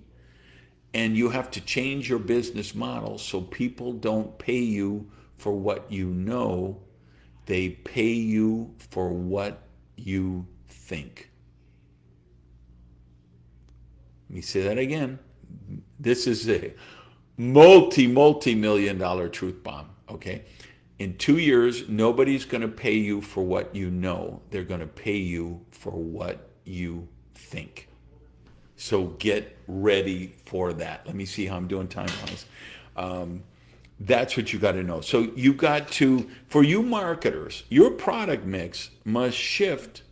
And you have to change your business model so people don't pay you for what you know, they pay you for what you think. Let me say that again. This is a multi-million dollar truth bomb, okay? In 2 years, nobody's going to pay you for what you know. They're going to pay you for what you think. So get ready for that. Let me see how I'm doing time-wise. That's what you got to know. So you got to, for you marketers, your product mix must shift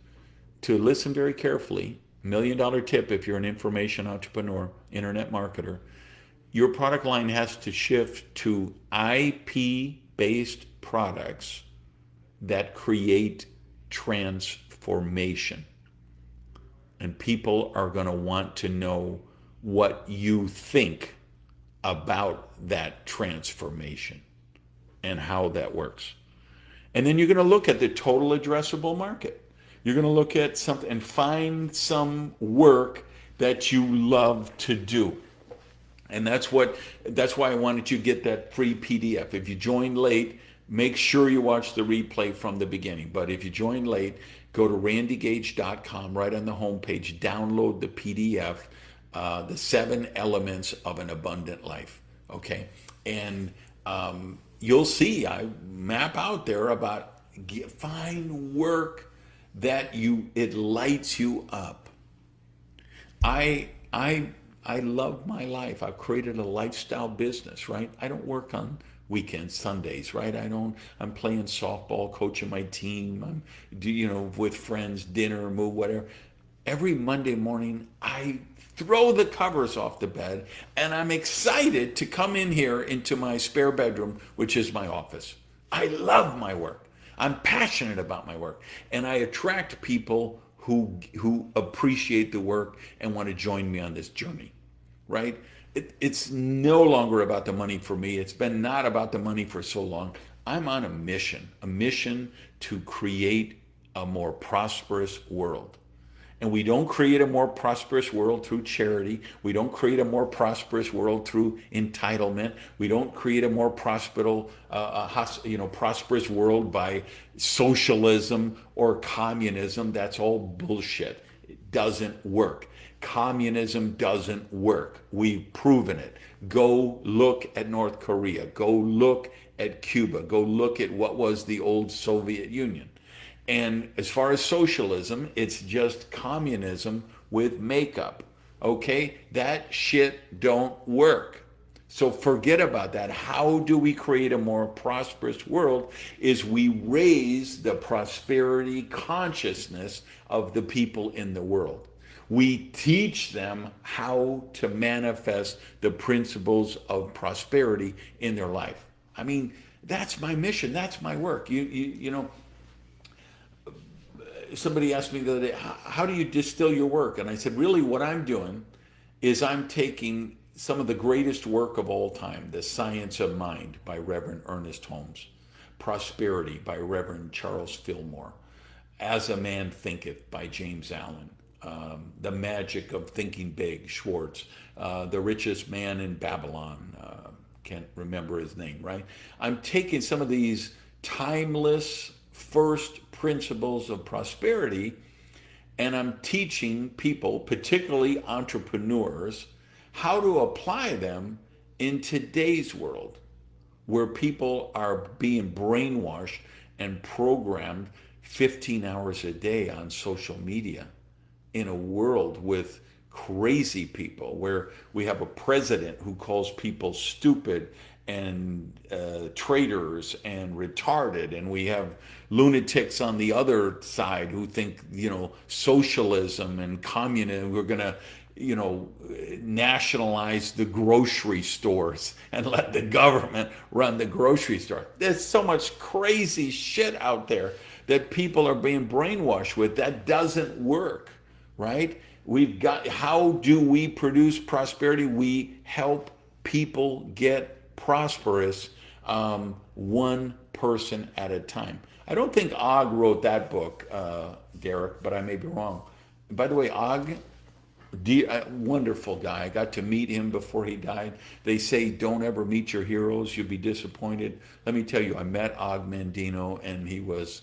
to, listen very carefully, $1 million tip if you're an information entrepreneur, internet marketer. Your product line has to shift to IP-based products that create transformation. And people are going to want to know what you think about that transformation and how that works. And then you're going to look at the total addressable market. You're going to look at something and find some work that you love to do. And that's why I wanted you to get that free PDF. If you joined late, make sure you watch the replay from the beginning. But if you joined late, go to randygage.com, right on the homepage, download the PDF, the 7 elements of an abundant life, okay? And you'll see, I map out there about find work that it lights you up. I love my life. I've created a lifestyle business, right? I don't work on weekends, Sundays, right? I'm playing softball, coaching my team, with friends, dinner, move, whatever. Every Monday morning, I throw the covers off the bed and I'm excited to come in here into my spare bedroom, which is my office. I love my work. I'm passionate about my work. And I attract people who appreciate the work and want to join me on this journey, right? It's no longer about the money for me. It's been not about the money for so long. I'm on a mission to create a more prosperous world. And we don't create a more prosperous world through charity. We don't create a more prosperous world through entitlement. We don't create a more prosperous world by socialism or communism. That's all bullshit. It doesn't work. Communism doesn't work. We've proven it. Go look at North Korea. Go look at Cuba. Go look at what was the old Soviet Union. And as far as socialism, it's just communism with makeup. Okay? That shit don't work. So forget about that. How do we create a more prosperous world? Is we raise the prosperity consciousness of the people in the world. We teach them how to manifest the principles of prosperity in their life. I mean, that's my mission. That's my work. You know, somebody asked me the other day, how do you distill your work? And I said, really, what I'm doing is I'm taking some of the greatest work of all time, The Science of Mind by Reverend Ernest Holmes, Prosperity by Reverend Charles Fillmore, As a Man Thinketh by James Allen, The Magic of Thinking Big, Schwartz, The Richest Man in Babylon, can't remember his name, right? I'm taking some of these timeless first principles of prosperity and I'm teaching people, particularly entrepreneurs, how to apply them in today's world where people are being brainwashed and programmed 15 hours a day on social media in a world with crazy people where we have a president who calls people stupid and traitors and retarded, and we have lunatics on the other side who think, you know, socialism and communism, we're going to, you know, nationalize the grocery stores and let the government run the grocery store. There's so much crazy shit out there that people are being brainwashed with. That doesn't work, right? We've got, how do we produce prosperity? We help people get prosperous, one person at a time. I don't think Og wrote that book, Derek, but I may be wrong. By the way, Og, wonderful guy. I got to meet him before he died. They say don't ever meet your heroes, you'll be disappointed. Let me tell you, I met Og Mandino and he was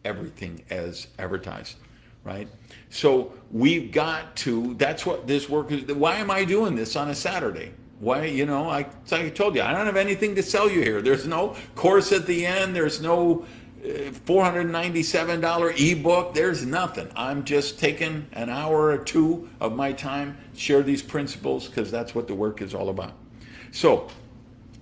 everything as advertised, right? So we've got to, that's what this work is. Why am I doing this on a Saturday? Why, you know, like I told you, I don't have anything to sell you here. There's no course at the end. There's no $497 ebook. There's nothing. I'm just taking an hour or two of my time, share these principles, because that's what the work is all about. So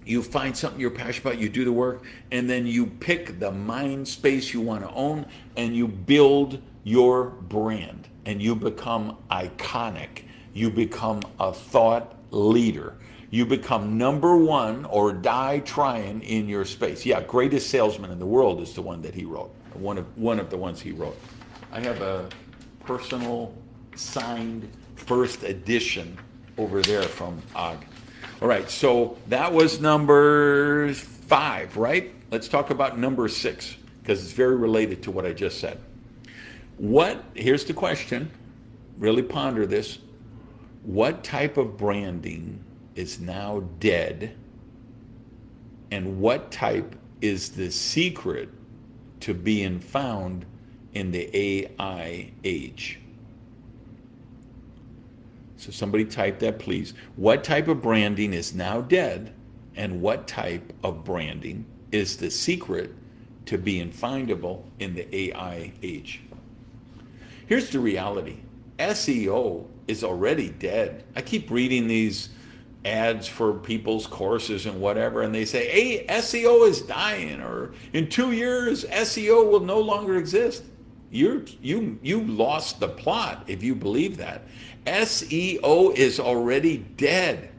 you find something you're passionate about, you do the work, and then you pick the mind space you want to own, and you build your brand, and you become iconic. You become a thought leader. You become number one or die trying in your space. Yeah, Greatest Salesman in the World is the one that he wrote. One of the ones he wrote. I have a personal signed first edition over there from Og. All right, so that was number 5, right? Let's talk about number 6, because it's very related to what I just said. Here's the question, really ponder this. What type of branding is now dead, and what type is the secret to being found in the AI age? So somebody type that, please. What type of branding is now dead, and what type of branding is the secret to being findable in the AI age? Here's the reality. SEO is already dead. I keep reading these ads for people's courses and whatever, and they say, hey, SEO is dying, or in 2 years, SEO will no longer exist. You lost the plot if you believe that. SEO is already dead.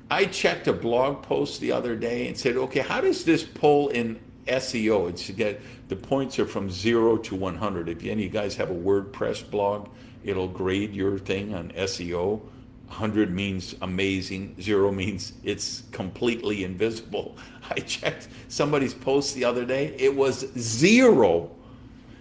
I checked a blog post the other day and said, okay, how does this pull in SEO? It's to get, the points are from 0 to 100. If any of you guys have a WordPress blog, it'll grade your thing on SEO. 100 means amazing, 0 means it's completely invisible. I checked somebody's post the other day, it was 0,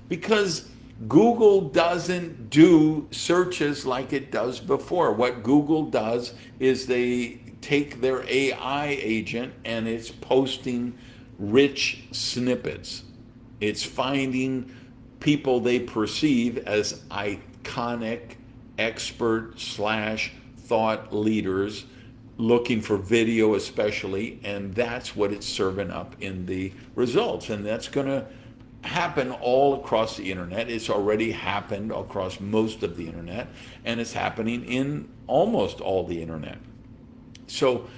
because Google doesn't do searches like it does before. What Google does is they take their AI agent and it's posting rich snippets. It's finding people they perceive as iconic, expert / thought leaders, looking for video especially, and that's what it's serving up in the results. And that's going to happen all across the internet. It's already happened across most of the internet, and it's happening in almost all the internet. So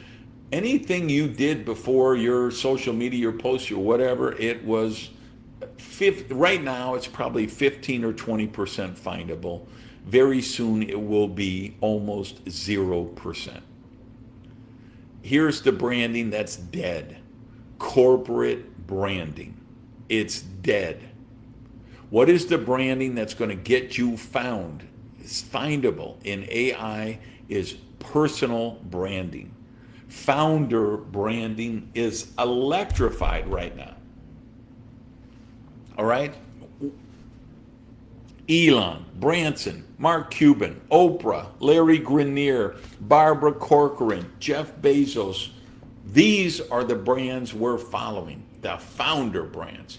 anything you did before, your social media, your posts, your whatever, it was right now it's probably 15 or 20% findable. Very soon it will be almost 0%. Here's the branding that's dead. Corporate branding. It's dead. What is the branding that's going to get you found? It's findable in AI is personal branding. Founder branding is electrified right now. All right? Elon, Branson, Mark Cuban, Oprah, Larry Grenier, Barbara Corcoran, Jeff Bezos. These are the brands we're following, the founder brands.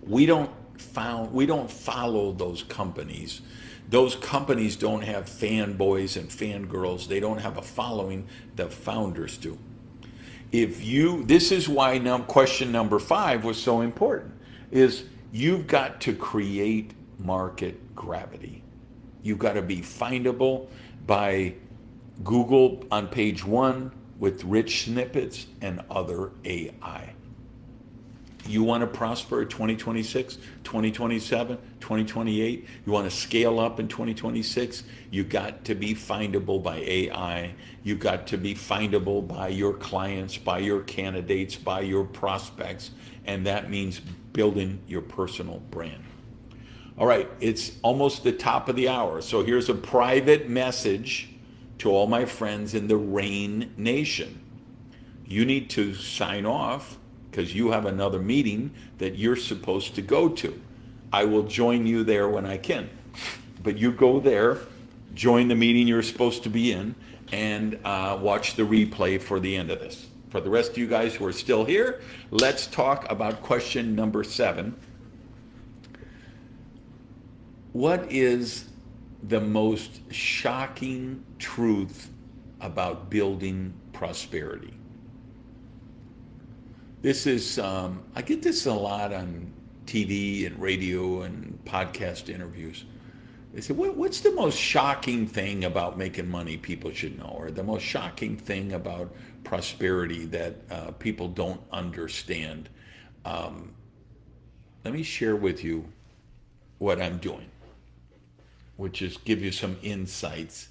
We don't follow those companies. Those companies don't have fanboys and fangirls. They don't have a following. The founders do. This is why question number 5 was so important, is you've got to create market gravity. You've got to be findable by Google on page 1 with rich snippets and other AI. You want to prosper in 2026, 2027, 2028? You want to scale up in 2026? You got to be findable by AI. You got to be findable by your clients, by your candidates, by your prospects, and that means building your personal brand. All right, it's almost the top of the hour, so here's a private message to all my friends in the RAIN Nation. You need to sign off because you have another meeting that you're supposed to go to. I will join you there when I can. But you go there, join the meeting you're supposed to be in, and watch the replay for the end of this. For the rest of you guys who are still here, let's talk about question number 7. What is the most shocking truth about building prosperity? This is, I get this a lot on TV and radio and podcast interviews. They say, what's the most shocking thing about making money people should know? Or the most shocking thing about prosperity that people don't understand? Let me share with you what I'm doing, which is give you some insights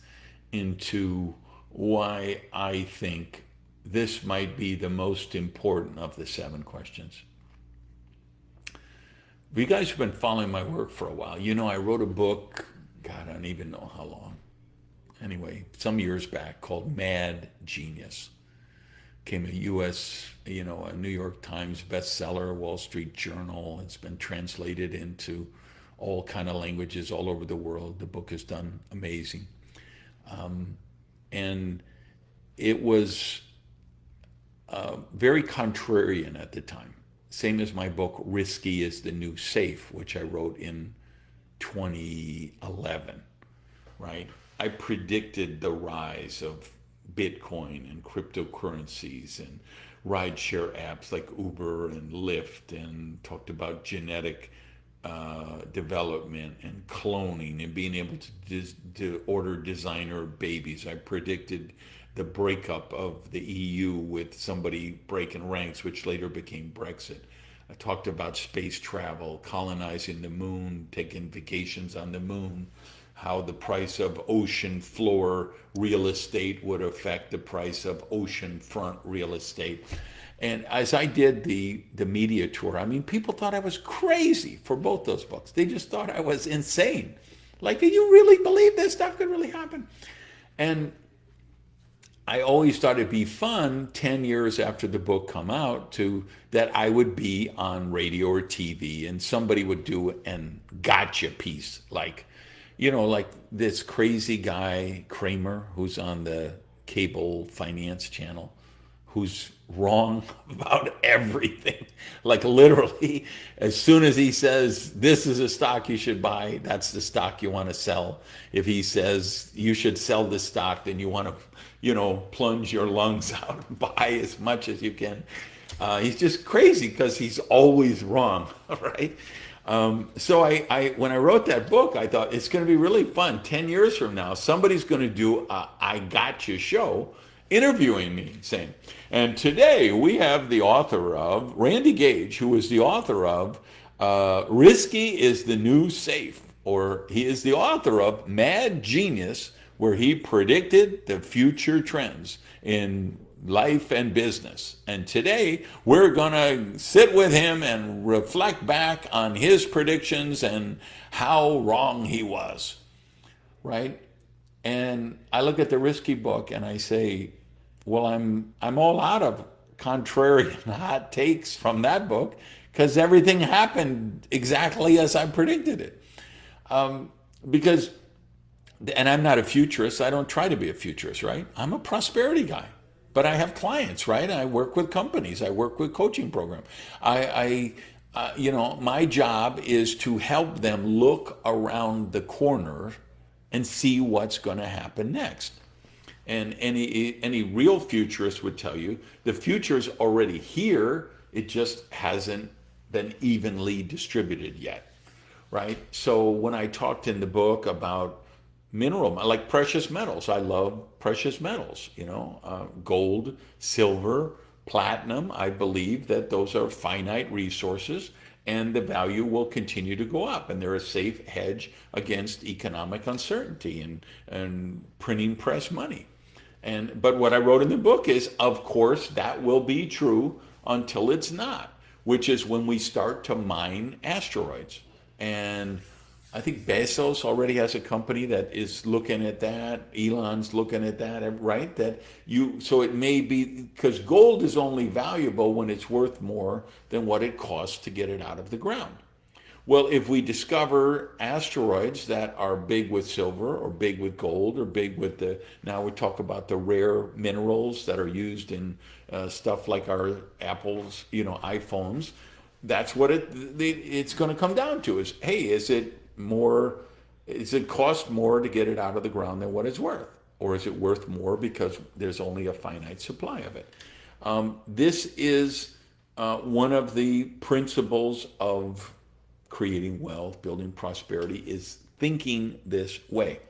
into why I think this might be the most important of the 7 questions. You guys have been following my work for a while. You know, I wrote a book, God, I don't even know how long. Anyway, some years back, called Mad Genius. Became a U.S., a New York Times bestseller, Wall Street Journal. It's been translated into all kind of languages all over the world. The book has done amazing. And it was very contrarian at the time. Same as my book, Risky is the New Safe, which I wrote in 2011, right? I predicted the rise of Bitcoin and cryptocurrencies and rideshare apps like Uber and Lyft, and talked about genetic development and cloning and being able to order designer babies. I predicted the breakup of the EU with somebody breaking ranks, which later became Brexit. I talked about space travel, colonizing the moon, taking vacations on the moon, how the price of ocean floor real estate would affect the price of ocean front real estate. And as I did the media tour, I mean, people thought I was crazy for both those books. They just thought I was insane. Like, do you really believe this stuff could really happen? And I always thought it'd be fun 10 years after the book come out that I would be on radio or TV and somebody would do an gotcha piece, like this crazy guy Kramer, who's on the cable finance channel, who's wrong about everything. Like, literally, as soon as he says this is a stock you should buy, that's the stock you want to sell. If he says you should sell this stock, then you want to plunge your lungs out and buy as much as you can. He's just crazy because he's always wrong, right? So when I wrote that book, I thought it's going to be really fun. 10 years from now, somebody's going to do a I Gotcha show interviewing me, saying, and today we have the author of, Randy Gage, who is the author of Risky is the New Safe, or he is the author of Mad Genius, where he predicted the future trends in life and business. And today we're going to sit with him and reflect back on his predictions and how wrong he was, right? And I look at the Risky book and I say, well, I'm all out of contrarian hot takes from that book because everything happened exactly as I predicted it. Because, and I'm not a futurist. I don't try to be a futurist, right? I'm a prosperity guy. But I have clients, right? I work with companies. I work with coaching programs. My job is to help them look around the corner and see what's going to happen next. And any real futurist would tell you the future's already here. It just hasn't been evenly distributed yet, right? So when I talked in the book about like precious metals, I love precious metals, gold, silver, platinum. I believe that those are finite resources and the value will continue to go up, and they're a safe hedge against economic uncertainty and printing press money. But what I wrote in the book is, of course, that will be true until it's not, which is when we start to mine asteroids. And I think Bezos already has a company that is looking at that. Elon's looking at that, right? So it may be, because gold is only valuable when it's worth more than what it costs to get it out of the ground. Well, if we discover asteroids that are big with silver or big with gold or big with now we talk about the rare minerals that are used in stuff like our Apple's, iPhones, that's what it's going to come down to is, hey, is it cost more to get it out of the ground than what it's worth? Or is it worth more because there's only a finite supply of it? This is one of the principles of creating wealth, building prosperity, is thinking this way.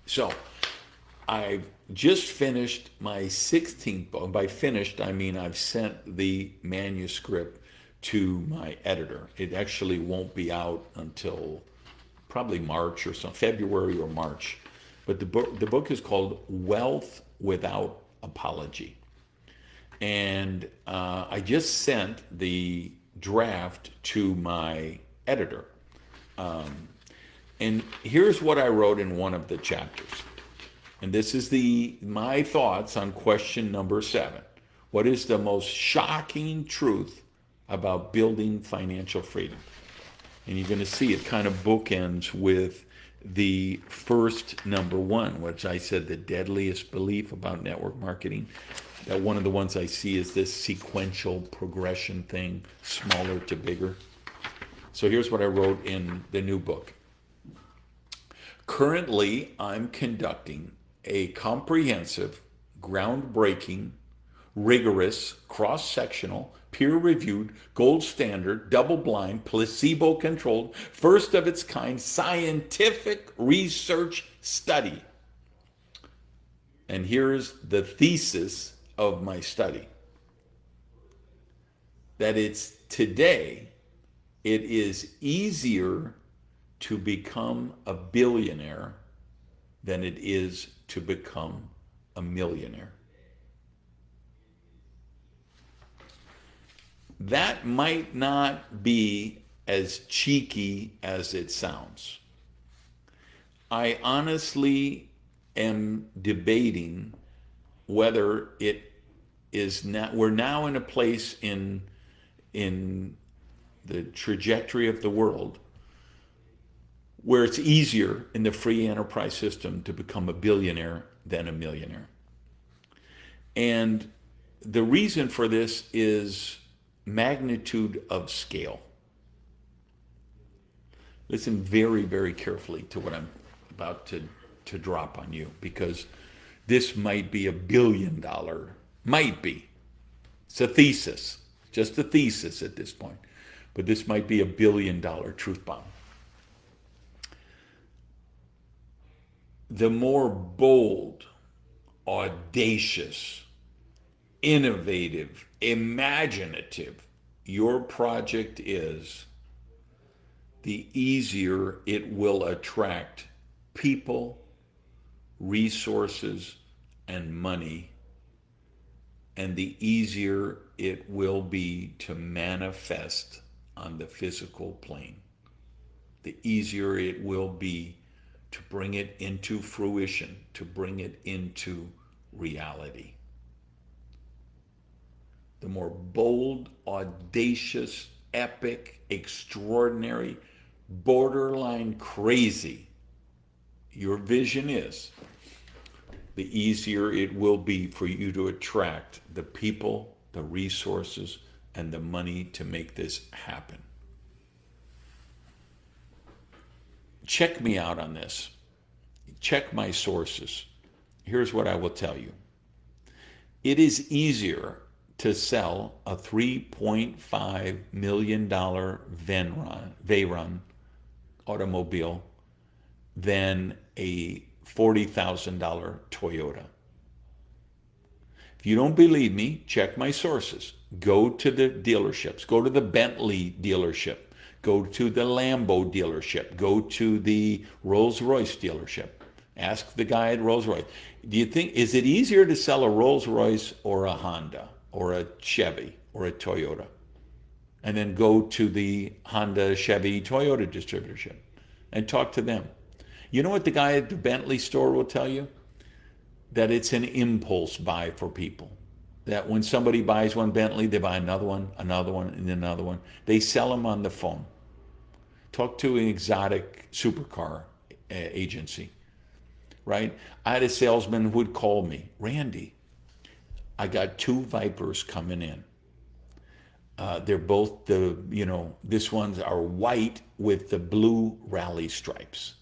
So I've just finished my 16th book. By finished, I mean I've sent the manuscript to my editor. It actually won't be out until probably March or some February or March. But the book is called Wealth Without Apology. And I just sent the draft to my editor. And here's what I wrote in one of the chapters. And this is my thoughts on question number 7. What is the most shocking truth about building financial freedom? And you're going to see it kind of bookends with the first number 1, which I said the deadliest belief about network marketing. That one of the ones I see is this sequential progression thing, smaller to bigger. So here's what I wrote in the new book. Currently, I'm conducting a comprehensive, groundbreaking, rigorous, cross-sectional, peer-reviewed, gold standard, double-blind, placebo-controlled, first-of-its-kind scientific research study. And here's the thesis of my study. That today, it is easier to become a billionaire than it is to become a millionaire. That might not be as cheeky as it sounds. I honestly am debating whether it is not, we're now in a place in the trajectory of the world where it's easier in the free enterprise system to become a billionaire than a millionaire. And the reason for this is magnitude of scale. Listen very, very carefully to what I'm about to drop on you, because this might be $1 billion, might be It's a thesis, just a thesis at this point. But this might be $1 billion truth bomb. The more bold, audacious, innovative, imaginative your project is, the easier it will attract people, resources, and money, and the easier it will be to manifest on the physical plane. The easier it will be to bring it into fruition, to bring it into reality. The more bold, audacious, epic, extraordinary, borderline crazy your vision is, the easier it will be for you to attract the people, the resources, and the money to make this happen. Check me out on this. Check my sources. Here's what I will tell you. It is easier to sell a $3.5 million Veyron automobile than a $40,000 Toyota. If you don't believe me, check my sources. Go to the dealerships. Go to the Bentley dealership. Go to the Lambo dealership. Go to the Rolls-Royce dealership. Ask the guy at Rolls-Royce. Do you think, is it easier to sell a Rolls-Royce or a Honda or a Chevy or a Toyota? And then go to the Honda, Chevy, Toyota distributorship and talk to them. You know what the guy at the Bentley store will tell you? That it's an impulse buy for people. That when somebody buys one Bentley, they buy another one, and another one. They sell them on the phone. Talk to an exotic supercar agency, right? I had a salesman who would call me, Randy, I got 2 Vipers coming in. They're both this ones are white with the blue rally stripes.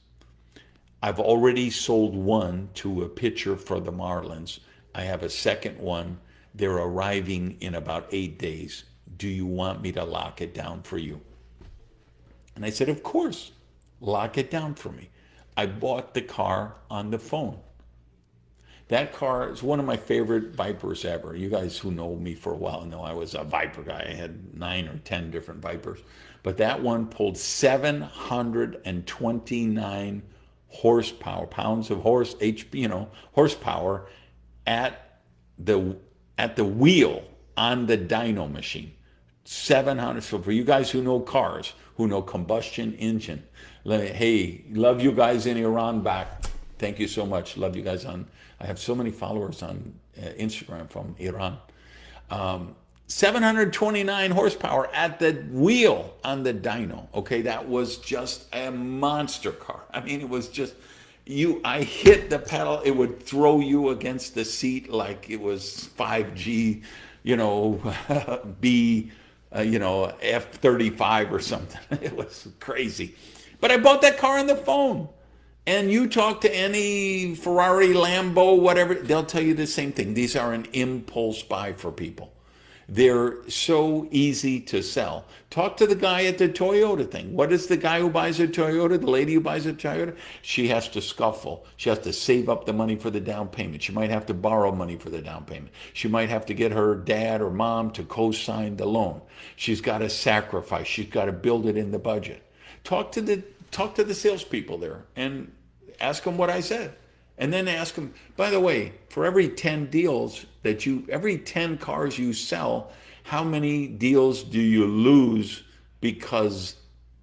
I've already sold one to a pitcher for the Marlins. I have a second one. They're arriving in about 8 days. Do you want me to lock it down for you? And I said, of course, lock it down for me. I bought the car on the phone. That car is one of my favorite Vipers ever. You guys who know me for a while know I was a Viper guy. I had 9 or 10 different Vipers. But that one pulled 729 horsepower, pounds of horsepower at the wheel on the dyno machine. 700. So for you guys who know cars, who know combustion engine, hey, love you guys in Iran back. Thank you so much. Love you guys I have so many followers on Instagram from Iran. 729 horsepower at the wheel on the dyno. Okay, that was just a monster car. I mean, it was just, I hit the pedal, it would throw you against the seat like it was 5G, B, F-35 or something. It was crazy. But I bought that car on the phone. And you talk to any Ferrari, Lambo, whatever, they'll tell you the same thing. These are an impulse buy for people. They're so easy to sell. Talk to the guy at the Toyota thing. What is the guy who buys a Toyota, the lady who buys a Toyota? She has to scuffle. She has to save up the money for the down payment. She might have to borrow money for the down payment. She might have to get her dad or mom to co-sign the loan. She's got to sacrifice. She's got to build it in the budget. Talk to the salespeople there and ask them what I said. And then ask them, by the way, for every 10 deals every 10 cars you sell, how many deals do you lose because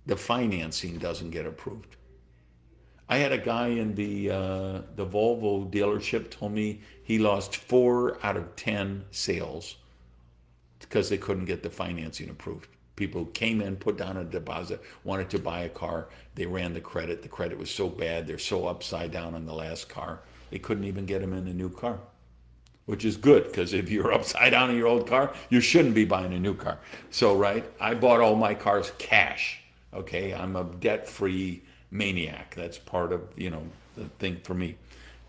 the financing doesn't get approved? I had a guy in the Volvo dealership told me he lost 4 out of 10 sales because they couldn't get the financing approved. People came in, put down a deposit, wanted to buy a car. They ran the credit. The credit was so bad. They're so upside down on the last car. They couldn't even get them in a new car, which is good because if you're upside down in your old car, you shouldn't be buying a new car. So, right, I bought all my cars cash. Okay, I'm a debt-free maniac. That's part of, the thing for me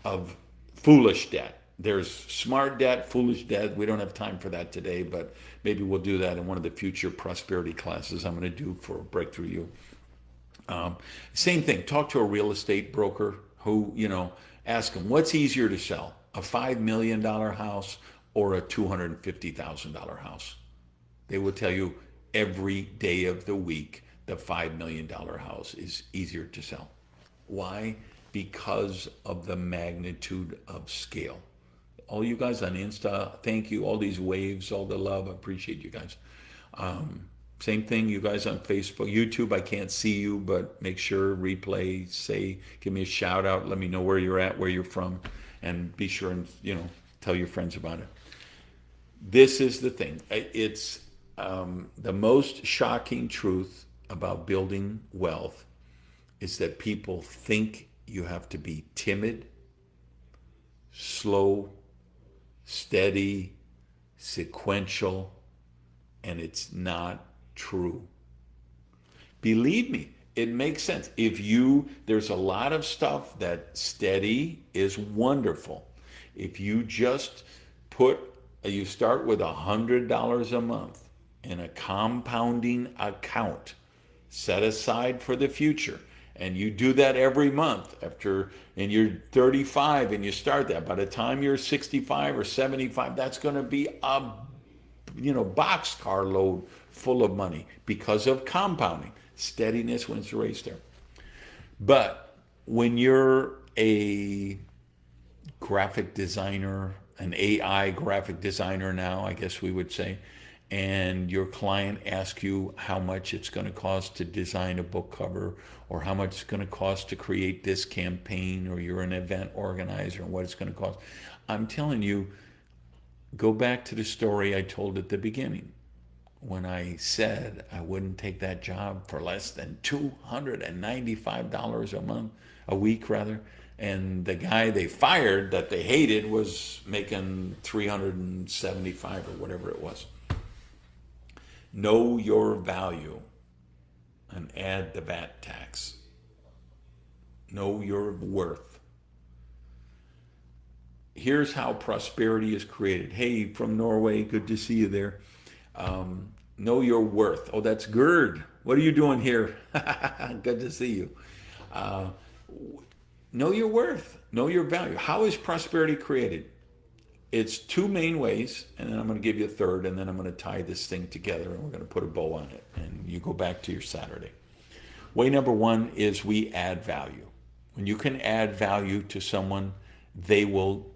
of foolish debt. There's smart debt, foolish debt. We don't have time for that today, but maybe we'll do that in one of the future prosperity classes I'm going to do for Breakthrough You. Same thing. Talk to a real estate broker who, ask them what's easier to sell, a $5 million house or a $250,000 house. They will tell you every day of the week the $5 million house is easier to sell. Why? Because of the magnitude of scale. All you guys on Insta, thank you. All these waves, all the love. I appreciate you guys. Same thing, you guys on Facebook. YouTube, I can't see you, but make sure, replay, give me a shout out. Let me know where you're at, where you're from, and be sure and, tell your friends about it. This is the thing. It's the most shocking truth about building wealth is that people think you have to be timid, slow, steady, sequential, and it's not true. Believe me, it makes sense. There's a lot of stuff that steady is wonderful. If you just you start with $100 a month in a compounding account set aside for the future, and you do that every month and you're 35 and you start that, by the time you're 65 or 75, that's going to be a boxcar load full of money because of compounding. Steadiness wins the race there. But when you're a graphic designer, an AI graphic designer now, I guess we would say, and your client asks you how much it's going to cost to design a book cover, or how much it's going to cost to create this campaign, or you're an event organizer and what it's going to cost, I'm telling you, go back to the story I told at the beginning when I said I wouldn't take that job for less than $295 a week, and the guy they fired that they hated was making $375 or whatever it was. Know your value and add the VAT tax. Know your worth. Here's how prosperity is created. Hey, from Norway, good to see you there. Know your worth. Oh, that's Gerd. What are you doing here? Good to see you. Know your worth. Know your value. How is prosperity created? It's two main ways, and then I'm going to give you a third, and then I'm going to tie this thing together, and we're going to put a bow on it, and you go back to your Saturday. Way number one is we add value. When you can add value to someone, they will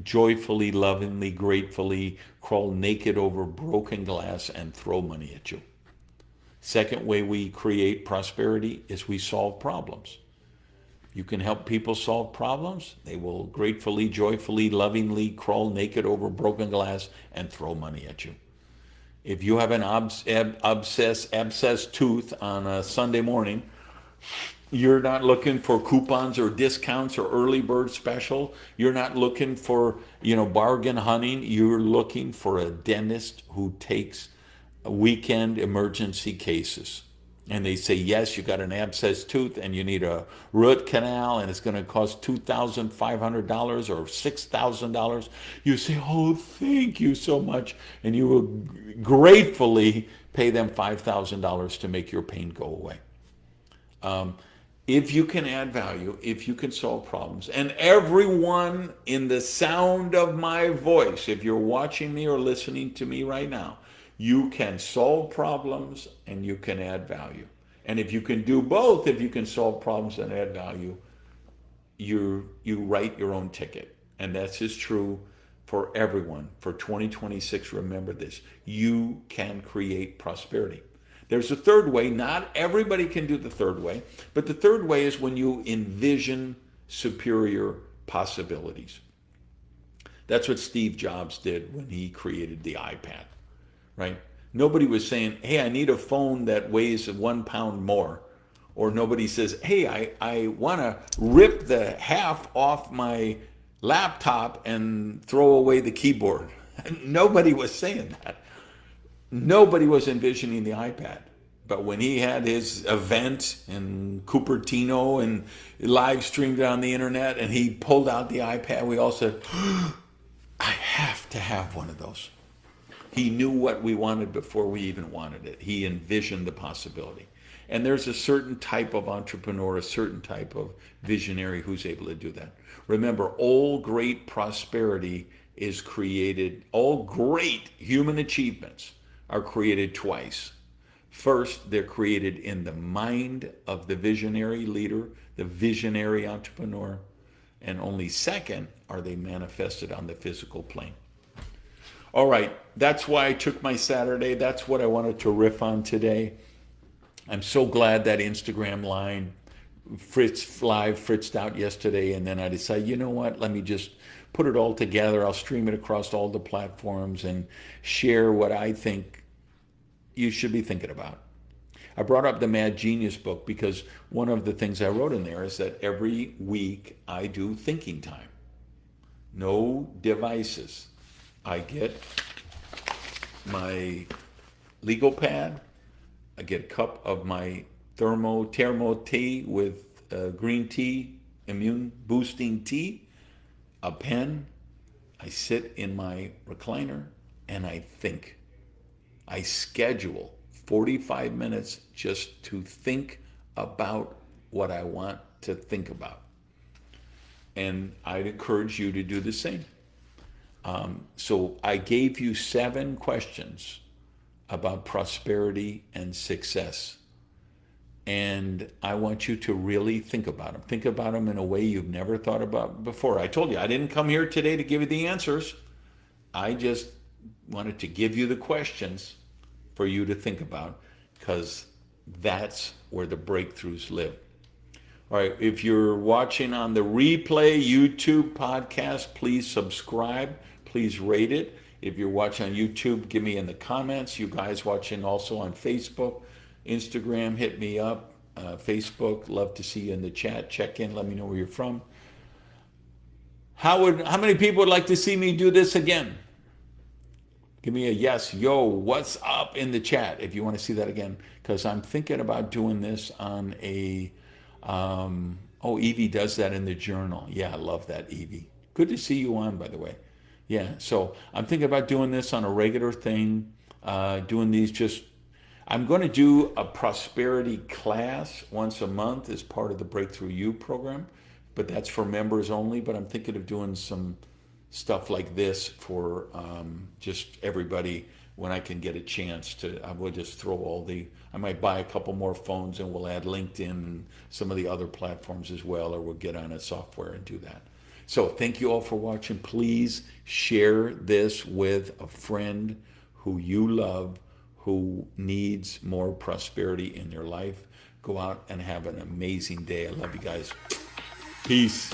joyfully, lovingly, gratefully crawl naked over broken glass and throw money at you. Second way we create prosperity is we solve problems. You can help people solve problems, they will gratefully, joyfully, lovingly crawl naked over broken glass and throw money at you. If you have an abscess tooth on a Sunday morning, you're not looking for coupons or discounts or early bird special. You're not looking for, bargain hunting. You're looking for a dentist who takes weekend emergency cases. And they say, yes, you got an abscess tooth and you need a root canal and it's going to cost $2,500 or $6,000. You say, oh, thank you so much. And you will gratefully pay them $5,000 to make your pain go away. If you can add value, if you can solve problems, and everyone in the sound of my voice, if you're watching me or listening to me right now, you can solve problems and you can add value. And if you can do both, if you can solve problems and add value, you write your own ticket. And that's is true for everyone. For 2026, remember this. You can create prosperity. There's a third way. Not everybody can do the third way. But the third way is when you envision superior possibilities. That's what Steve Jobs did when he created the iPad. Right? Nobody was saying, hey, I need a phone that weighs 1 pound more. Or nobody says, hey, I want to rip the half off my laptop and throw away the keyboard. Nobody was saying that. Nobody was envisioning the iPad. But when he had his event in Cupertino and live streamed it on the internet and he pulled out the iPad, we all said, I have to have one of those. He knew what we wanted before we even wanted it. He envisioned the possibility. And there's a certain type of entrepreneur, a certain type of visionary who's able to do that. Remember, all great prosperity is created, all great human achievements are created twice. First, they're created in the mind of the visionary leader, the visionary entrepreneur, and only second are they manifested on the physical plane. All right, that's why I took my Saturday. That's what I wanted to riff on today. I'm so glad that Instagram line fritzed out yesterday, and then I decided, you know what, let me just put it all together. I'll stream it across all the platforms and share what I think you should be thinking about. I brought up the Mad Genius book because one of the things I wrote in there is that every week I do thinking time. No devices. I get my legal pad, I get a cup of my thermo tea with green tea, immune boosting tea, a pen. I sit in my recliner and I think. I schedule 45 minutes just to think about what I want to think about. And I'd encourage you to do the same. So I gave you 7 questions about prosperity and success. And I want you to really think about them. Think about them in a way you've never thought about before. I told you, I didn't come here today to give you the answers. I just wanted to give you the questions for you to think about, because that's where the breakthroughs live. All right, if you're watching on the replay YouTube podcast, please subscribe. Please rate it. If you're watching on YouTube, give me in the comments. You guys watching also on Facebook, Instagram, hit me up. Facebook, love to see you in the chat. Check in, let me know where you're from. How many people would like to see me do this again? Give me a yes, yo, what's up in the chat if you want to see that again. Because I'm thinking about doing this on a, Evie does that in the journal. Yeah, I love that, Evie. Good to see you on, by the way. Yeah, so I'm thinking about doing this on a regular thing, doing these just, I'm going to do a prosperity class once a month as part of the Breakthrough You program, but that's for members only. But I'm thinking of doing some stuff like this for just everybody when I can get a chance to. I will just throw I might buy a couple more phones and we'll add LinkedIn and some of the other platforms as well, or we'll get on a software and do that. So thank you all for watching. Please share this with a friend who you love, who needs more prosperity in their life. Go out and have an amazing day. I love you guys. Peace.